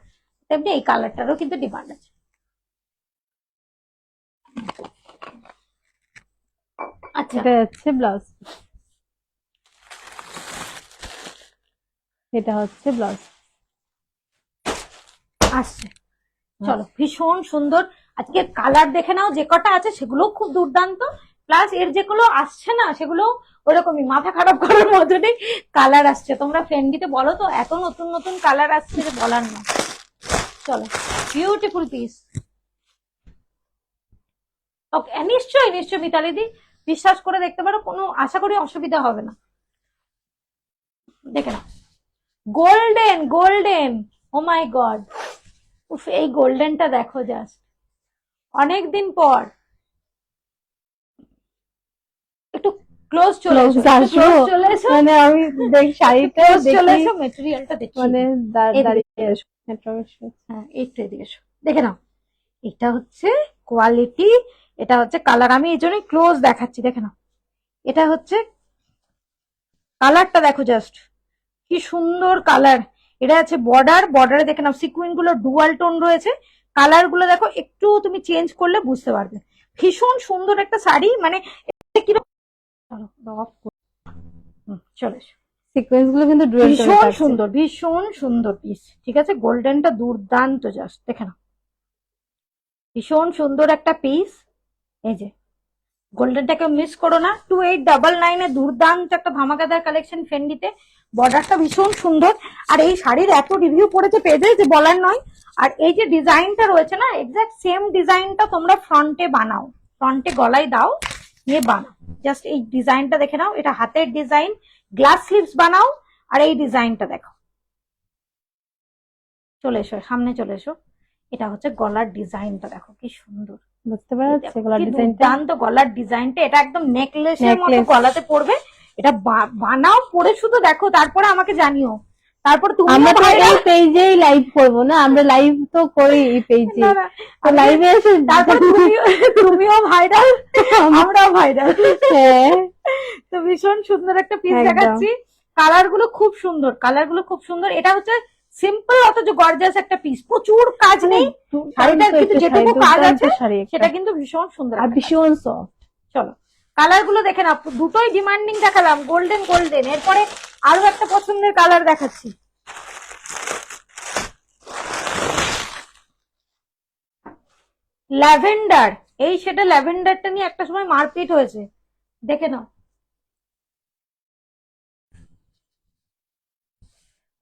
তেমনি এই কালারটারও কিন্তু ডিমান্ড আছে। আচ্ছা, এটা হচ্ছে ব্লাউজ। এটা হচ্ছে ব্লাউজ আসছে। চলো, ভীষণ সুন্দর। আজকে কালার দেখে নাও, যে কটা আছে সেগুলো খুব দুর্দান্ত, প্লাস এর যেগুলো আসছে না সেগুলো ওরকমই মাথা খারাপ করার মতনই কালার আসছে। তোমরা ফ্রেন্ডিতে বলো তো, এত নতুন নতুন কালার আসছে যে বলার না। চলো, বিউটিফুল পিস। ওকে, নিশ্চয়ই নিশ্চয়ই মিতালি দি, বিশ্বাস করে দেখতে পারো, কোনো আশা করি অসুবিধা হবে না। দেখে নাও, গোল্ডেন গোল্ডেন, ও মাই গড, উফ, এই গোল্ডেনটা দেখো জাস্ট, অনেকদিন পর। একটু ক্লোজ চলে এসো, Close একটু আসবো? close চলে এসো, মানে আমি শাড়িটা close চলে দেখি, এসো, মেটেরিয়ালটা দেখি। মানে এদিকে। দাঁড়িয়ে আসবো, network issue। হ্যাঁ, একটু এদিকে এসো, দেখে নাও, এটা হচ্ছে কোয়ালিটি, এটা হচ্ছে কালার। আমি এই জন্যই ক্লোজ দেখাচ্ছি, দেখে নাও, এটা হচ্ছে কালারটা দেখো জাস্ট, কি সুন্দর কালার। এটা আছে বর্ডার, বর্ডারে দেখে নাও সিকুইন গুলো ডুয়াল টোন রয়েছে, কালার গুলো দেখো, একটু তুমি চেঞ্জ করলে বুঝতে পারবে। ভীষণ সুন্দর একটা শাড়ি, মানে চলে এসো। সিকোয়েন্স গুলো কিন্তু ডুয়াল টোনে ভীষণ থাকছে। সুন্দর, ভীষণ সুন্দর পিস, ঠিক আছে, গোল্ডেনটা দুর্দান্ত জাস্ট, দেখে নাও, ভীষণ সুন্দর একটা পিস। এই যে গোল্ডেনটাকে মিস করো না, 2899 এ দুর্দান্ত একটা ধামাকাদার কালেকশন ফেন্ডিতে। বর্ডারটা ভীষণ সুন্দর, আর এই শাড়ির এত রিভিউ পড়েছে পেজে যে বলার নয়। আর এই যে ডিজাইনটা রয়েছে না, এক্সাক্ট সেম ডিজাইনটা তোমরা ফ্রন্টে বানাও, ফ্রন্টে গলায় দাও, নিয়ে বানাও। জাস্ট এই ডিজাইনটা দেখে নাও, এটা হাতের ডিজাইন, গ্লাস স্লিভস বানাও, আর এই ডিজাইনটা দেখো। চলে এসো সামনে, চলে এসো, এটা হচ্ছে গলার ডিজাইনটা দেখো, কি সুন্দর, বুঝতে পারা যাচ্ছে গলার কি ডিজাইনটা? দুর্দান্ত গলার ডিজাইনটা। এটা একদম নেকলেসের মতো Necklace। গলাতে পড়বে। এটা বানাও, পরে শুধু দেখো, তারপরে আমাকে জানিও, তারপর তুমি আমরা তো এই পেজেই লাইভ করবো না, আমরা লাইভ তো করি এই পেজে, তো লাইভে এসে তারপর তুমিও ভাইরাল, আমরাও ভাইরাল। হ্যাঁ, তো ভীষণ সুন্দর একটা পিস একদম। দেখাচ্ছি, কালার গুলো খুব সুন্দর, কালার গুলো খুব সুন্দর। এটা হচ্ছে সিম্পল অথচ গর্জিয়াস একটা পিস, প্রচুর কাজ নেই শাড়িটার, কিন্তু যেটুকু কাজ আছে সেটা কিন্তু ভীষণ সুন্দর, আর ভীষণ সফট। চলো, কালার গুলো দেখে না, দুটোই ডিমান্ডিং দেখালাম, গোল্ডেন গোল্ডেন। এরপরে আরো একটা পছন্দের কালার দেখাচ্ছি, ল্যাভেন্ডার। এই সেটা ল্যাভেন্ডারটা নিয়ে একটা সময় মারপিট হয়েছে, দেখে নাও,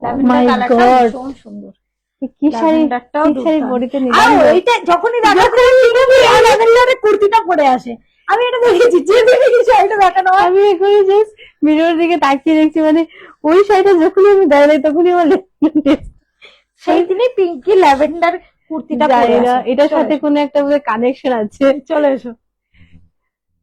ল্যাভেন্ডার কালারটা ভীষণ সুন্দর। কি শাড়ি, ল্যাভেন্ডারটাও কি শাড়ি দুর্দান্ত। বডিতে আর নিলাম। ওইটা যখনই দেখাচ্ছি ল্যাভেন্ডারের কুর্তিটা পরে আসে, আমি এটা দেখেছি, যে দেখেছি শাড়িটা দেখানো হয়। আমি এখনই জাস্ট ভিডিওর দিকে তাকিয়ে দেখছি, মানে ওই শাড়িটা যখনই আমি দাঁড়াই তখনই আমার সেই দিনই পিঙ্কি ল্যাভেন্ডার কুর্তিটা পরে জানি না আসে। এটার চলে সাথে এসো, কোনো একটা কানেকশন আছে। চলে এসো,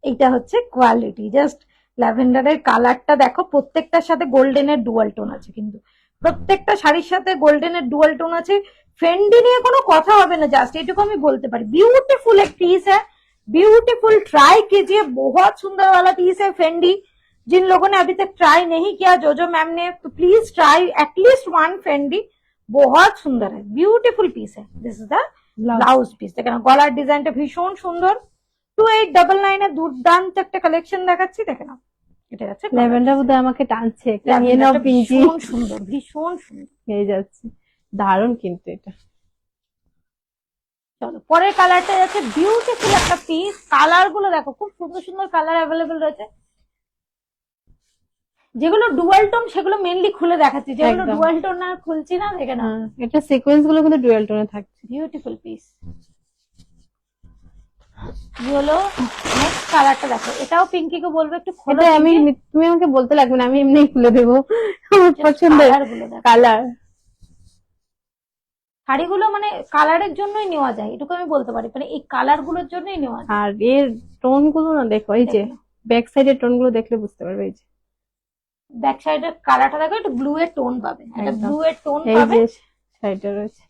এইটা হচ্ছে কোয়ালিটি, জাস্ট ল্যাভেন্ডারের কালারটা দেখো, প্রত্যেকটার সাথে গোল্ডেনের ডুয়াল টোন আছে, কিন্তু প্রত্যেকটা শাড়ির সাথে গোল্ডেনের ডুয়াল টোন আছে। ফেন্ডি নিয়ে কোনো কথা হবে না, জাস্ট এটুকু আমি বলতে पारी। ब्यूटीफुल एक पीस है, ब्यूटीफुल, ट्राई कीजिए, बहुत सुंदर वाला पीस है फेंडी। जिन लोगों ने अभी तक ट्राई नहीं किया, जो मैम ने, तो please try at least one Fendi, बहुत सुंदर है, ब्यूटीफुल पीस है। This is the blouse piece, দেখেন গলার ডিজাইনটা ভীষণ সুন্দর। 2899 এ দুর্দান্ত একটা কালেকশন দেখাচ্ছি, দেখে নাও, এটা আছে ল্যাভেন্ডার বোধহয় আমাকে টানছে, একটা নিয়ে নাও পিঙ্কি। ভীষণ সুন্দর, ভীষণ সুন্দর, হয়ে যাচ্ছে, দারুণ কিন্তু এটা। চলো পরের কালারটা যাচ্ছে, বিউটিফুল একটা পিস, কালার গুলো দেখো, খুব সুন্দর সুন্দর কালার অ্যাভেলেবেল রয়েছে। যেগুলো ডুয়াল টোন সেগুলো মেনলি খুলে দেখাচ্ছি, যেগুলো একদম। ডুয়াল টোন না খুলছি না, দেখে নাও, এটা সিকোয়েন্স গুলো কিন্তু ডুয়াল টোনে থাকছে। Beautiful piece. কি হলো, নেক্সট কালারটা দেখো, এটাও পিঙ্কিকে বলবো একটু খোলো, এটা আমি, তুমি আমাকে বলতে লাগবে না, আমি এমনি খুলে দেবো, আমার পছন্দের গুলো দেখো, কালার। শাড়িগুলো মানে কালারের জন্যই নেওয়া যায়, এটুকু আমি বলতে পারি, মানে এই কালার গুলোর জন্যই নেওয়া যায়। আর এর টোন গুলো না দেখো, এই যে ব্যাক সাইডের টোন গুলো দেখলে বুঝতে পারবে। এই যে ব্যাক সাইডের কালারটা দেখো, একটু ব্লু এর টোন পাবে, একটা একদম। ব্লু এর টোন এই পাবে। যে সাইডটা রয়েছে,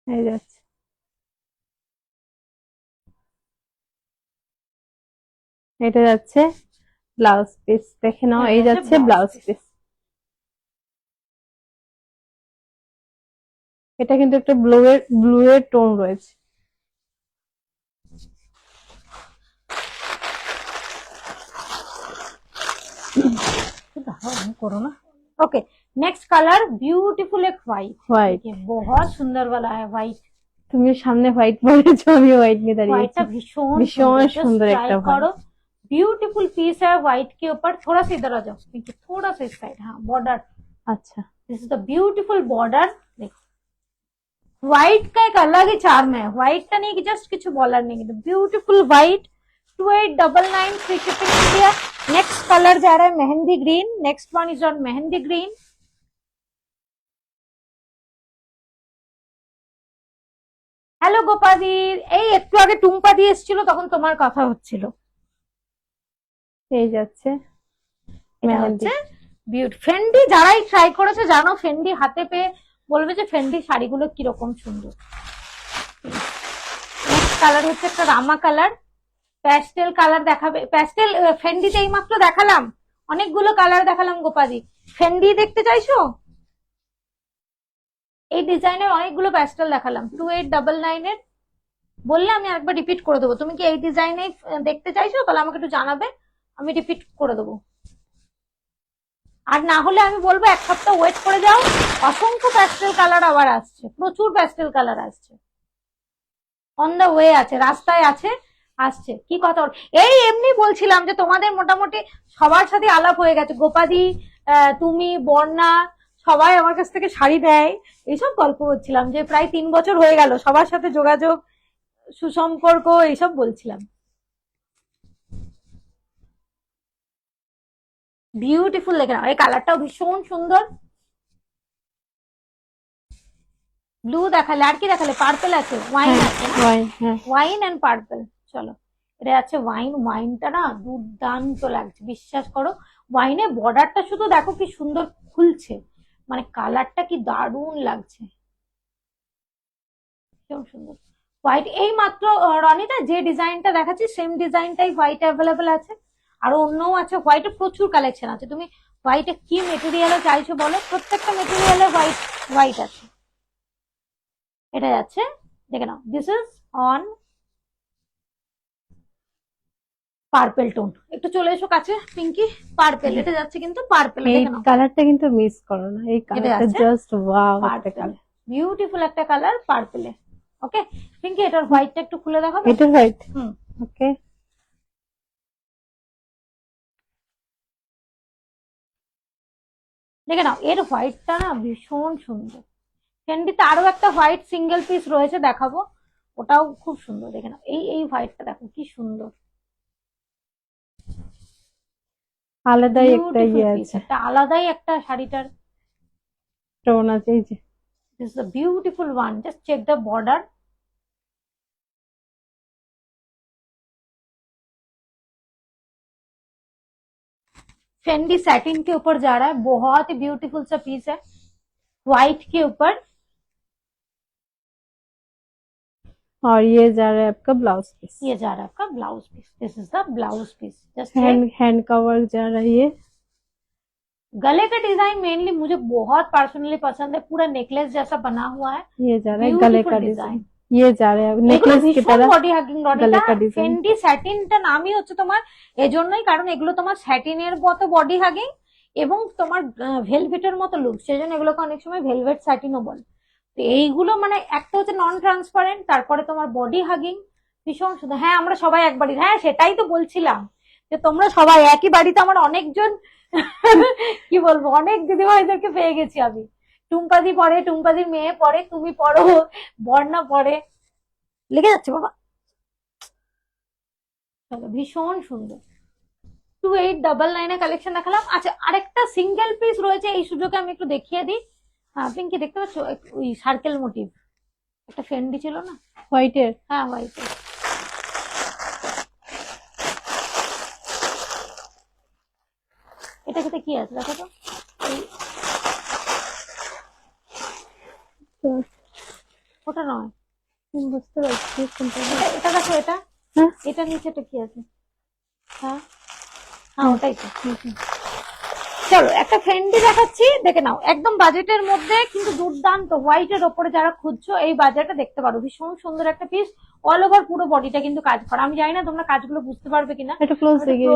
এই যাচ্ছে, এটা যাচ্ছে ব্লাউজ পিস, দেখে নাও, এই যাচ্ছে ব্লাউজ পিস। এটা কিন্তু একটা ব্লু এর টোন রয়েছে। करो ना। ओके, नेक्स्ट कलर ब्यूटीफुल एक व्हाइट, হোয়াইট। ये बहुत सुंदर वाला है व्हाइट। তুমি সামনে হোয়াইট পরেছো, আমি হোয়াইট নিয়ে व्हाइट দাঁড়িয়েছি। का भीषण भीषण Just सुंदर try একটা करो, ब्यूटीफुल पीस है व्हाइट के ऊपर। थोड़ा सा इधर आ जाओ क्योंकि थोड़ा सा इस साइड, हाँ बॉर्डर, আচ্ছা, this is the beautiful border. देखो व्हाइट का एक अलग ही चार्म है, व्हाइट का नहीं कि जस्ट কিছু বলার নেই, কিন্তু beautiful white. 2899 free shipping India. Next colour जा रहा है mehndi green, next one is on mehndi green. Hello গোপাদি, এই একটু আগে টুম্পা দিয়ে এসেছিল, তখন তোমার কথা হচ্ছিল। এই যাচ্ছে এটা মেহেন্দি। হচ্ছে বিউটি ফেন্ডি। যারাই ট্রাই করেছে জানো, ফেন্ডি হাতে পেয়ে বলবে যে ফেন্ডি শাড়িগুলো কিরকম সুন্দর। নেক্সট কালার হচ্ছে একটা রামা কালার, প্যাস্টেল কালার দেখাবে। প্যাস্টেল ফেন্ডিতে এই মাত্র দেখালাম, অনেকগুলো কালার দেখালাম গোপাদি। ফেন্ডি দেখতে চাইছো? এই ডিজাইনের অনেকগুলো প্যাস্টেল দেখালাম। 2899 এর বললে আমি আরেকবার রিপিট করে দেবো। তুমি কি এই ডিজাইনে দেখতে চাইছো? তাহলে আমাকে একটু জানাবে, আমি রিপিট করে দেবো। আর না হলে আমি বলবো এক সপ্তাহ ওয়েট করে যাও, অসংখ্য প্যাস্টেল কালার আবার আসছে, প্রচুর প্যাস্টেল কালার আসছে, অন দা ওয়ে আছে, রাস্তায় আছে, আসছে। কি কথা এই এমনি বলছিলাম যে তোমাদের মোটামুটি সবার সাথে আলাপ হয়ে গেছে। গোপাদি, তুমি, বর্ণা, সবাই আমার কাছ থেকে শাড়ি নেয়, এইসব গল্প বলছিলাম যে প্রায় 3 বছর হয়ে গেল সবার সাথে যোগাযোগ, সুসম্পর্ক, এইসব বলছিলাম। বিউটিফুল দেখে নাও, এই কালারটাও ভীষণ সুন্দর। ব্লু দেখালে, আর কি দেখালে? পার্পল আছে, ওয়াইন আছে, ওয়াইন এন্ড পার্পল। চলো, এটা আছে ওয়াইন। ওয়াইনটা না দুর্দান্ত লাগছে, বিশ্বাস করো। ওয়াইনের বর্ডারটা শুধু দেখো কি সুন্দর খুলছে, মানে কালারটা কি দারুণ লাগছে, ভীষণ সুন্দর। হোয়াইট এই মাত্র রনিতা যে ডিজাইনটা দেখাচ্ছি সেম ডিজাইনটাই হোয়াইট অ্যাভেলেবেল আছে, আরো অন্যও আছে। হোয়াইটে প্রচুর কালেকশন আছে। তুমি হোয়াইটে কি মেটেরিয়ালে চাইছো বলো, প্রত্যেকটা মেটেরিয়ালে হোয়াইট হোয়াইট আছে। এটা যাচ্ছে, দেখে নাও, this is on purple tone. একটু চলে এসো কাছে পিঙ্কি। পার্পল, এটা যাচ্ছে কিন্তু পার্পল। এই কালারটা কিন্তু মিস করো না, এই কালারটা জাস্ট ওয়াও একটা কালার, বিউটিফুল একটা কালার পার্পলে। ওকে পিঙ্কি, এটার হোয়াইটটা একটু খুলে দেখাও। এটা হোয়াইট, ওকে। দেখে নাও, এর হোয়াইটটা না ভীষণ সুন্দর। ফেন্ডিতে আরো একটা হোয়াইট সিঙ্গেল পিস রয়েছে, দেখাবো, ওটাও খুব সুন্দর। দেখে নাও, এই হোয়াইটটা দেখো কি সুন্দর, আলাদাই একটা ইয়ে আছে, একটা আলাদাই একটা শাড়িটার টোন আছে। এই যে this is the beautiful one, just check the border. Fendi satin के ऊपर जा रहा है, बहुत ही ब्यूटीफुल सा पीस है, व्हाइट के ऊपर। और ये जा रहा है आपका ब्लाउज पीस, ये जा रहा है आपका blouse piece, this is the blouse piece. Just hand का वर्क जा रहा है। ये गले का डिजाइन मेनली मुझे बहुत पर्सनली पसंद है, पूरा नेकलेस जैसा बना हुआ है। ये जा रहा है गले का डिजाइन, ये जा रहा है নেকলেস की तरह বডি হাগিং। গলে কা ডিজাইন। ফেন্ডি স্যাটিনটা নামই হচ্ছে তোমার এজন্যই, কারণ এগুলো তোমার স্যাটিনের মতো বডি হাগিং এবং তোমার ভেলভেটের মতো লুক, সেজন্য এগুলোকে অনেক সময় ভেলভেট স্যাটিনও বলে। তো এইগুলো মানে একটা হচ্ছে নন ট্রান্সপারেন্ট, তারপরে তোমার বডি হাগিং, ভীষণ সুন্দর। হ্যাঁ আমরা সবাই এক বাড়ির, হ্যাঁ সেটাই তো বলছিলাম যে তোমরা সবাই একই বাড়িতে। আমার অনেকজন কি বলবো, অনেক দিদিভাইদেরকে পেয়ে গেছি আমি। টুম্পাদি পড়ে, টুম্পাদির মেয়ে পড়ে, তুমি পড়ো, বর্ণা পড়ে, লেগে যাচ্ছে বাবা। চলো, ভীষণ সুন্দর। 2899 এর কালেকশন দেখালাম। আচ্ছা, আরেকটা সিঙ্গেল পিস রয়েছে, এই সুযোগে আমি একটু দেখিয়ে দিই। হ্যাঁ পিঙ্কি দেখতে পাচ্ছ, ওই সার্কেল মোটিভ একটা ফেন্ডি ছিল না হোয়াইটের, হ্যাঁ হোয়াইটের। এটা খেতে কি আছে দেখো তো, ওটা নয়, বুঝতে পারছি কোনটা। এটা দেখো, এটা হ্যাঁ, এটা নিচেটা কি আছে? হ্যাঁ হ্যাঁ ওটাই তো। চলো একটা ফেন্ডি দেখাচ্ছি, দেখে নাও, একদম বাজেটের মধ্যে কিন্তু দুর্দান্ত হোয়াইটের ওপরে যারা খুঁজছো এই বাজারটা দেখতে পারো, ভীষণ সুন্দর একটা পিস, অল ওভার পুরো বডিটা কিন্তু কাজ করা। আমি জানি না তোমরা কাজগুলো বুঝতে পারবে কিনা, একটু ক্লোজ দেখিয়ে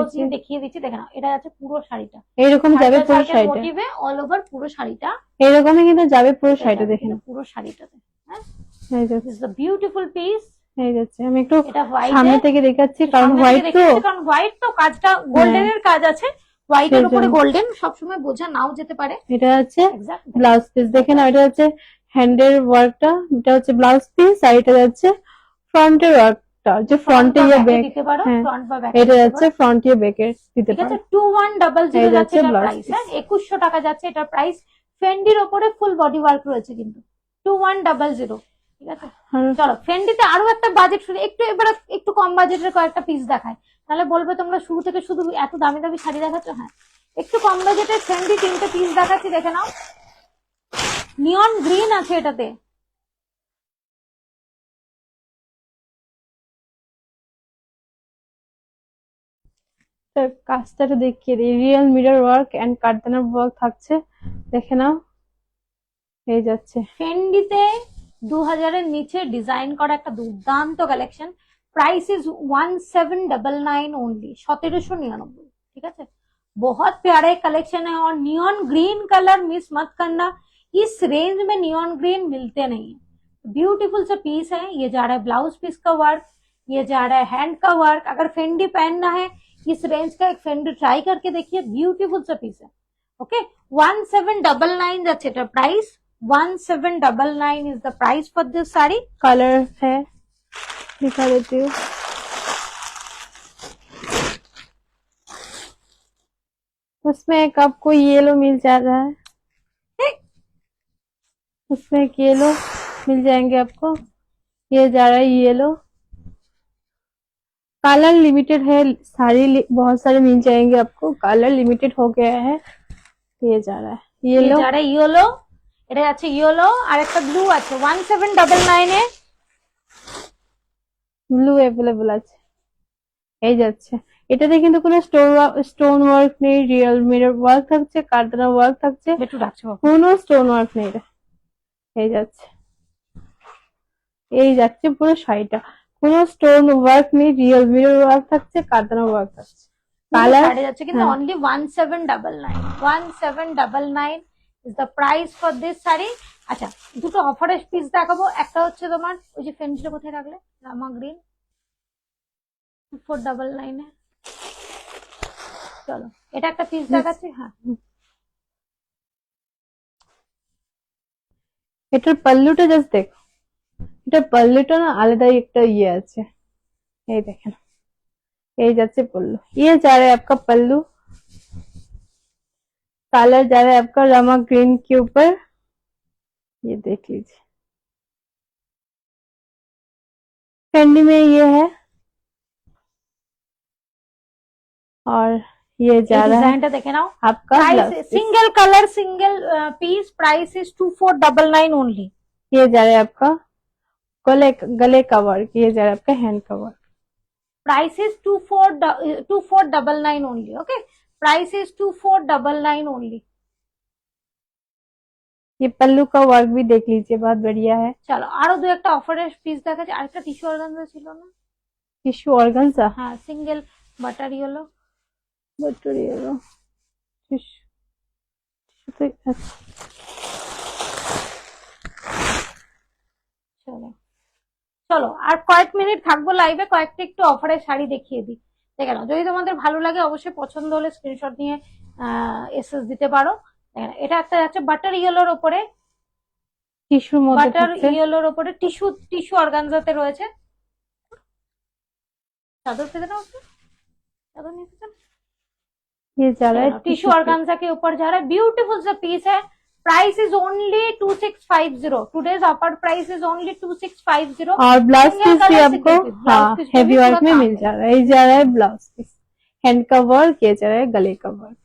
দিচ্ছি, দেখে নাও, এটা আছে পুরো শাড়িটা এইরকম যাবে পুরো শাড়িটা, মোটিভে অল ওভার পুরো শাড়িটা এইরকমই কিন্তু যাবে পুরো শাড়িটা, দেখে নাও পুরো শাড়িটাতে। হ্যাঁ, এই যাচ্ছে, this is a beautiful piece. এই যাচ্ছে, আমি একটু এটা হোয়াইট সামনে থেকে দেখাচ্ছি কারণ হোয়াইট তো, কারণ হোয়াইট তো কাজটা গোল্ডেনের কাজ আছে, হোয়াইটের উপরে গোল্ডেন সবসময় বোঝা নাও যেতে পারে। এটা হচ্ছে ব্লাউজ পিস, দেখে না, এটা হচ্ছে হ্যান্ডের ওয়ার্কটা, এটা হচ্ছে ব্লাউজ পিস, আর এটা যাচ্ছে ফ্রন্টের ওয়ার্কটা, যে ফ্রন্টে ইয়ে ব্যাক দিতে পারো, ফ্রন্ট বা ব্যাক, এটা যাচ্ছে ফ্রন্ট ইয়ে ব্যাকের দিতে পারো। 2100 যাচ্ছে এটার প্রাইস, হ্যাঁ 2100 টাকা যাচ্ছে এটার প্রাইস। ফেন্ডির উপরে ফুল বডি ওয়ার্ক রয়েছে কিন্তু 2100, ঠিক আছে। চলো ফেন্ডিতে আরো একটা বাজেট শুরু, একটু এবার একটু কম বাজেটের কয়েকটা পিস দেখায়, তাহলে বলবে তোমরা শুরু থেকে শুধু এত দামি দামি শাড়ি দেখাচ্ছ। হ্যাঁ, একটু কম বাজেটের ফেন্ডি 3টে পিস দেখাচ্ছি, দেখে নাও। নিয়ন গ্রিন আছে এটাতে, কাজটা দেখিয়ে দিই, real mirror work and kardana work থাকছে, দেখে নাও, এই যাচ্ছে। ফেন্ডিতে 2000-এর নিচে ডিজাইন করা একটা দুর্দান্ত কালেকশন, प्राइस इज 1799 ओनली, 1799, ठीक है। बहुत प्यारे कलेक्शन है और नियॉन ग्रीन कलर मिस मत करना, इस रेंज में नियॉन ग्रीन मिलते नहीं है। ब्यूटीफुल सा पीस है, ये जा रहा है ब्लाउज पीस का वर्क, ये जा रहा है हैंड का वर्क। अगर फेंडी पहनना है इस रेंज का एक फेंडी ट्राई करके देखिए, ब्यूटीफुल सा पीस है। Okay, 1799 that's it price, 1799 is the price for this sari. Colour है दिखा देती हूँ, उसमें एक आपको येलो मिल जा रहा है, उसमें एक येलो मिल जाएंगे आपको, ये जा रहा है येलो, कलर लिमिटेड है, सारी बहुत सारे मिल जाएंगे आपको, कलर लिमिटेड हो गया है। ये जा रहा है येलो, जा रहा है येलो, এটা আছে ইয়েলো, আর একটা ব্লু আছে 1799 এ, ব্লু অ্যাভেলেবল আছে। এই যাচ্ছে, এটাতে কিন্তু কোনো স্টোন ওয়ার্ক নেই, রিয়েল মিরর ওয়ার্ক থাকছে, কারদানা ওয়ার্ক থাকছে, একটু রাখছো কোনো স্টোন ওয়ার্ক নেই এটা। এই যাচ্ছে, এই যাচ্ছে পুরো শাড়িটা, কোনো স্টোন ওয়ার্ক নেই, রিয়েল মিরর ওয়ার্ক থাকছে, কারদানা ওয়ার্ক থাকছে। কালার শাড়ি যাচ্ছে কিন্তু only 1799 is the price for this sari. আচ্ছা, দুটো অফারের পিস দেখাবো, একটা হচ্ছে তোমার ওই যে ফেন্সিটা কোথায় রাখলে, রামা গ্রিন 499 এ। চলো এটা একটা পিস দেখাচ্ছি। হ্যাঁ, এটার পাল্লুটা জাস্ট দেখো, এটা পাল্লুটা না আলাদাই একটা ইয়ে আছে, এই দেখেন, এই যাচ্ছে पल्लू, ये जा रहा है आपका पल्लू, कलर जा रहा है आपका रामा ग्रीन के ऊपर, ये देख लीजिए, फेंडी में ये है, और ये जा रहा है डिजाइनটা দেখে नाও आपका single colour single piece, price is 2499 only. ये जा रहा है आपका गले का वर्क, ये जा रहा है आपका हैंड का work, price is 2499 only. Okay, price is 2499 only. ये पल्लू का वर्क भी देख लीजिए, बहुत बढ़िया है। চলো আরো দু একটা অফারের পিস দেখাচ্ছি, আরেকটা টিস্যু অর্গানজা ছিল না, টিস্যু অর্গানজা, হ্যাঁ সিঙ্গেল বাটার ইয়েলো, টিস্যু তো আচ্ছা। চলো চলো আর কয়েক মিনিট থাকবো লাইভে, কয়েকটা একটু অফারের শাড়ি দেখিয়ে দিই, দেখে নাও, যদি তোমাদের ভালো লাগে অবশ্যই পছন্দ হলে স্ক্রিনশট নিয়ে এসএস দিতে পারো। এটা একটা আছে বাটার ইয়েলোর উপরে, টিস্যুর মধ্যে বাটার ইয়েলোর উপরে টিস্যু অর্গানজাতে রয়েছে। চাদর পেতে নাও, चादर नहीं पता, ये जा रहा है टिश्यू ऑर्गेन्जा के ऊपर जा रहा है, ब्यूटीफुल सा पीस है। Price is only 2650, today's offer price is only 2650। और ब्लाउज पीस भी आपको हेवी वर्क में मिल जा रहा है, ये जा रहा है ब्लाउज पीस, हैंड का वर्क, ये जा रहा है गले का वर्क।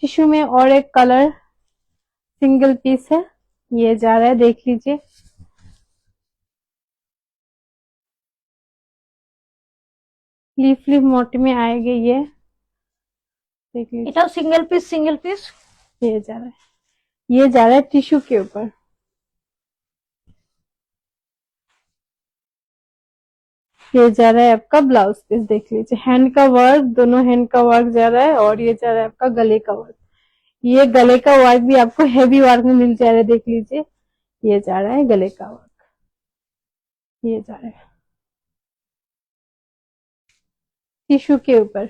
टिश्यू में और एक कलर सिंगल पीस है, ये जा रहा है, देख लीजिए। लीफ लीफ मोटी में आएगा ये, देख लीजिए। এটাও সিঙ্গেল পিস ये जा रहा है, ये जा रहा है टिश्यू के ऊपर। ये जा रहा है आपका ब्लाउज पीस, देख लीजिए। हैंड का वर्क, दोनों हैंड का वर्क जा रहा है, और ये जा रहा है आपका गले का वर्क। ये गले का वर्क भी आपको हेवी वर्क में मिल जा रहा है, देख लीजिए। ये जा रहा है गले का वर्क, ये जा रहा है टिश्यू के ऊपर।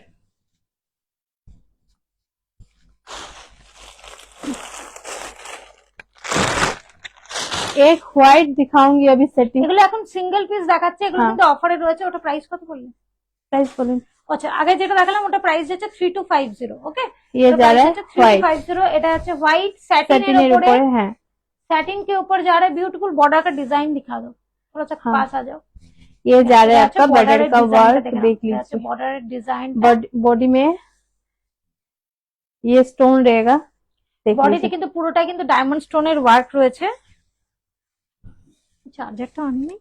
एक হোয়াইট दिखाऊंगी अभी सेटिंग। এগুলো এখন সিঙ্গেল পিস দেখাচ্ছে, এগুলো কিন্তু অফারে রয়েছে। ওটা প্রাইস কত বললেন? प्राइस बोलें। আচ্ছা, আগে যেটা দেখালাম ওটা প্রাইস হচ্ছে 3250। ওকে, ये जा रहा है व्हाइट, 3250। এটা হচ্ছে হোয়াইট सैटिन স্যাটিনের উপরে, है। सैटिन के ऊपर जा रहा है। ब्यूटीफुल बॉर्डर का डिजाइन दिखा दो, थोड़ा सा हाँ। पास आ जाओ। ये जा रहा है आपका बॉर्डर का वर्क, देख लीजिए। बॉर्डर डिजाइन बॉडी में ये स्टोन रहेगा, देख বডিতে लीजिए। কিন্তু পুরোটাই কিন্তু ডায়মন্ড স্টোনের ওয়ার্ক রয়েছে। চার্জারটা আননি।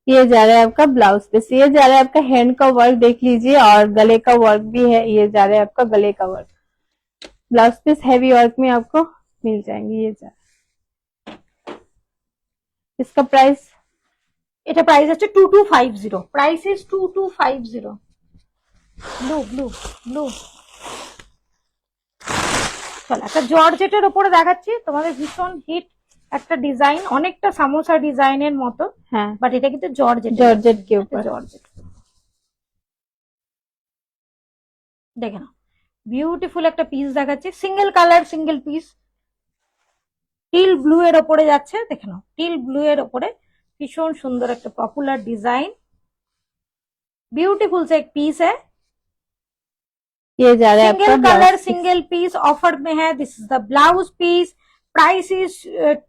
ये जा रहा है आपका ब्लाउज पीस, ये जा रहा है आपका हैंड का वर्क, देख लीजिए। और गले का वर्क भी है, ये जा रहा है आपका गले का work. Blouse piece heavy work में आपको मिल जाएंगे। ये जा रहा है, इसका प्राइस, এটা প্রাইস হচ্ছে 2250। Price is 2250। Blue blue blue. চলো একটা জর্জেটের উপরে দেখাচ্ছি তোমাদের, ভীষণ হিট একটা ডিজাইন, অনেকটা সামোসা ডিজাইনের মতো, হ্যাঁ, বাট এটা কিন্তু জর্জেট। जॉर्जेट के ऊपर। জর্জেট দেখে নাও, বিউটিফুল একটা পিস দেখাচ্ছি। Single colour, single piece. Teal blue এর ওপরে যাচ্ছে, দেখে নাও। টিল ব্লু এর ওপরে ভীষণ সুন্দর একটা পপুলার डिजाइन। ब्यूटीफुल से एक पीस है। ये जा रहा है आपका single colour, blouse piece. Single piece offer में है। This is the blouse piece. Price is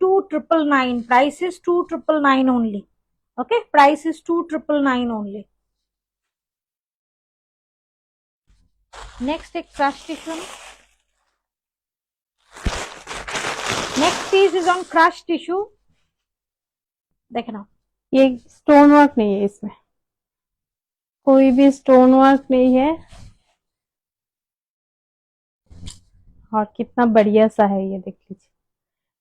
2999। Price is 2999 only. Okay, price is 2999 only. Next एक crush tissue. Next piece is on crush tissue. देखे ना, ये स्टोन वर्क नहीं है, इसमें कोई भी स्टोन वर्क नहीं है, और कितना बढ़िया सा है ये, देख लीजिए।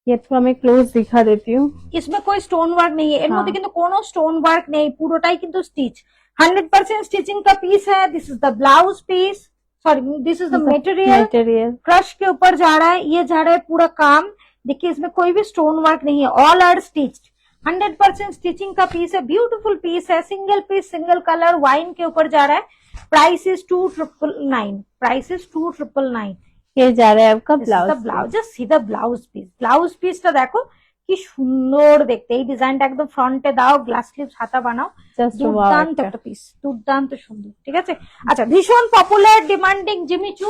ये थोड़ा मैं क्लोज दिखा देती हूँ। इसमें कोई स्टोन वर्क नहीं है। এর हाँ। মধ্যে কিন্তু কোনো স্টোন ওয়ার্ক নেই, পুরোটাই কিন্তু স্টিচ। 100% स्टिचिंग का पीस है। This is the blouse piece, sorry this is the material. Material crush के ऊपर जा रहा है, ये जा रहा है पूरा काम। देखिए इसमें कोई भी स्टोन वर्क नहीं है, ऑल आर स्टिच्ड। 100% स्टिचिंग का पीस है, ब्यूटीफुल पीस है। Single piece, single colour, wine के ऊपर जा रहा है। Price is 2999। Price is 2999। ये जा रहा है आपका blouse blouse. Just see the blouse piece. Blouse পিসটা দেখো কি সুন্দর দেখতে। এই ডিজাইনটা একদম ফ্রন্টে দাও, গ্লাস স্লিভস হাতা বানাও, जस्ट দুর্দান্ত একটা পিস, দুর্দান্ত সুন্দর। ঠিক আছে, আচ্ছা ভীষণ পপুলার ডিমান্ডিং জিমিচু।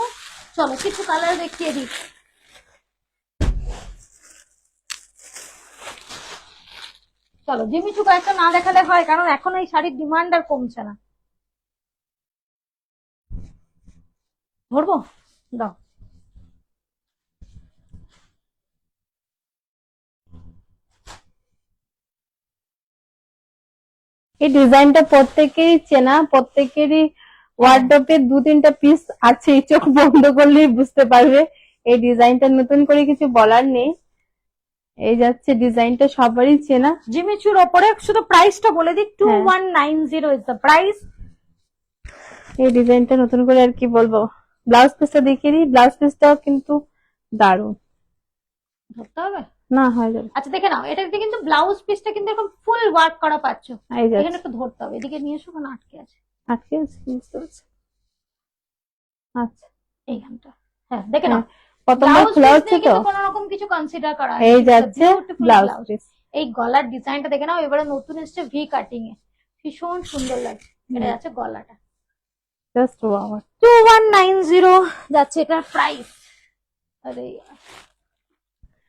চলো কিছু কালার দেখিয়ে দিই। চলো জিমিচু কয়েকটা না দেখালে হয়, কারণ এখন এই শাড়ির ডিমান্ড আর কমছে না। ধরবো, দাও। এই ডিজাইনটা প্রত্যেকেরই চেনা, প্রত্যেকেরই ওয়ার্ডরোবে 2-3টা পিস আছে, চোখ বন্ধ করলেই বুঝতে পারবে। এই ডিজাইনটা নতুন করে কিছু বলার নেই, এই যাচ্ছে ডিজাইনটা সবারই চেনা। জিমিচুর ওপরে শুধু প্রাইসটা বলে দিই, 2190 ইজ দ্য প্রাইস। এই ডিজাইনটা নতুন করে আর কি বলবো। ব্লাউজ পিসটা দেখিয়ে দিই, ব্লাউজ পিসটাও কিন্তু দারুণ। ধরতে হবে না, হয়ে যাবে। আচ্ছা দেখে নাও, এটাতে কিন্তু ব্লাউজ পিসটা কিন্তু এরকম ফুল ওয়ার্ক করা পাচ্ছ। এই যাচ্ছে, এখানে একটু ধরতে হবে, এদিকে নিয়ে এসো, কারণ আটকে আছে। আটকে আছে, বুঝতে পারছি। আচ্ছা, এইখানটা হ্যাঁ দেখে নাও। প্রথমবার খোলা হচ্ছে তো, কোনো রকম কিছু কনসিডার করা এই যাচ্ছে ব্লাউজ পিস। এই গলার ডিজাইনটা দেখে নাও, এবারে নতুন এসেছে ভি কাটিং এ, ভীষণ সুন্দর লাগছে। এটা যাচ্ছে গলাটা, জাস্ট ওয়াও। 2190 যাচ্ছে এটার প্রাইস। আরে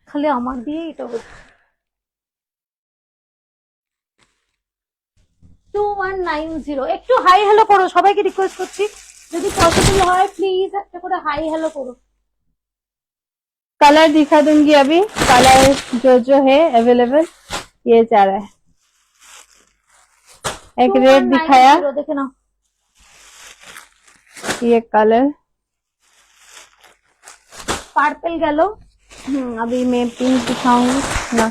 খালি আমার দিয়ে এটা 2190। একটু হাই হ্যালো করো, সবাইকে রিকোয়েস্ট করছি, যদি পসিবল হয় প্লিজ একটা করে হাই হ্যালো করো। कलर दिखा दूंगी अभी, कलर जो है अवेलेबल ये जा रहा है। एक रेड दिखाया, 2190 देखे ना, ये कलर पार्पल गেল, अभी मैं पिंक दिखाऊंगी ना,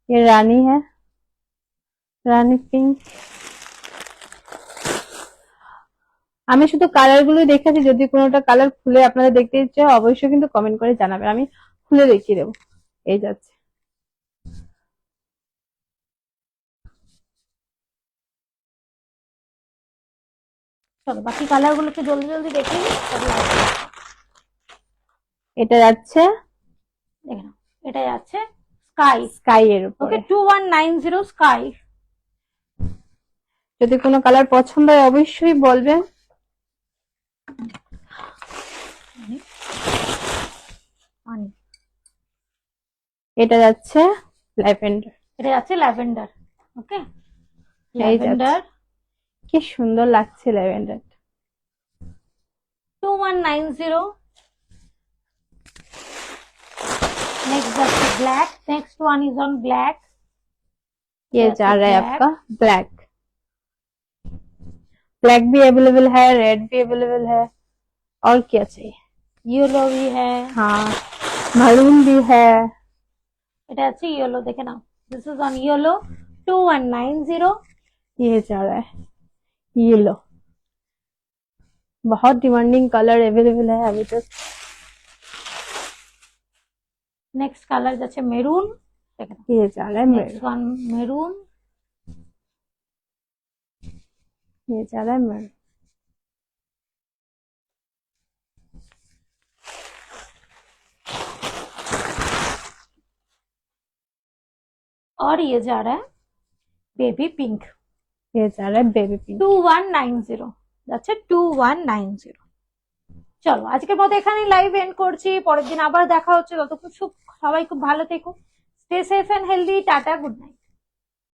ये रानी है, রানী পিঙ্ক। আমি শুধু কালার গুলো দেখাচ্ছি, যদি কোনোটা কালার খুলে আপনাদের দেখতে ইচ্ছে হয় অবশ্যই কিন্তু কমেন্ট করে জানাবেন, আমি খুলে দেখিয়ে দেবো। এই যাচ্ছে, চলো বাকি কালার গুলোকে জলদি জলদি দেখে নিই, তারপর live করবো। এটা যাচ্ছে দেখে নাও, এটা যাচ্ছে স্কাই, স্কাই এর ওকে উপরে। 2190 স্কাই। যদি কোনো কালার পছন্দ হয় অবশ্যই বলবেন। এটা যাচ্ছে ল্যাভেন্ডার, এটা যাচ্ছে ল্যাভেন্ডার, ওকে এই ল্যাভেন্ডার কি সুন্দর লাগছে ল্যাভেন্ডার। 2190। नेक्स्ट जाচ্ছে black, next one is on black. ये जैसे जा रहा है black। आपका ब्लैक, ब्लैक भी अवेलेबल है, रेड भी अवेलेबल है, और क्या चाहिए। येलो भी है, हाँ मरून भी है। এটা আছে येलो, দেখে নাও, दिस इज ऑन येलो 2190। ये जा रहा है येलो, बहुत डिमांडिंग कलर अवेलेबल है अभी तक। नेक्स्ट कलर যাচ্ছে মেরুন, দেখে নাও, ये जा रहा है नेक्स्ट मेरून, वन মেরুন। ये जा रहा है मेरून। और ये जा रहा है बेबी पिंक, ये जा रहा है बेबी पिंक। 2190 যাচ্ছে 2190। চলো আজকের মতো এখানে লাইভ এন্ড করছি, পরের দিন আবার দেখা হচ্ছে, ততক্ষণ সবাই খুব ভালো থেকো, stay safe and healthy, tata, good night.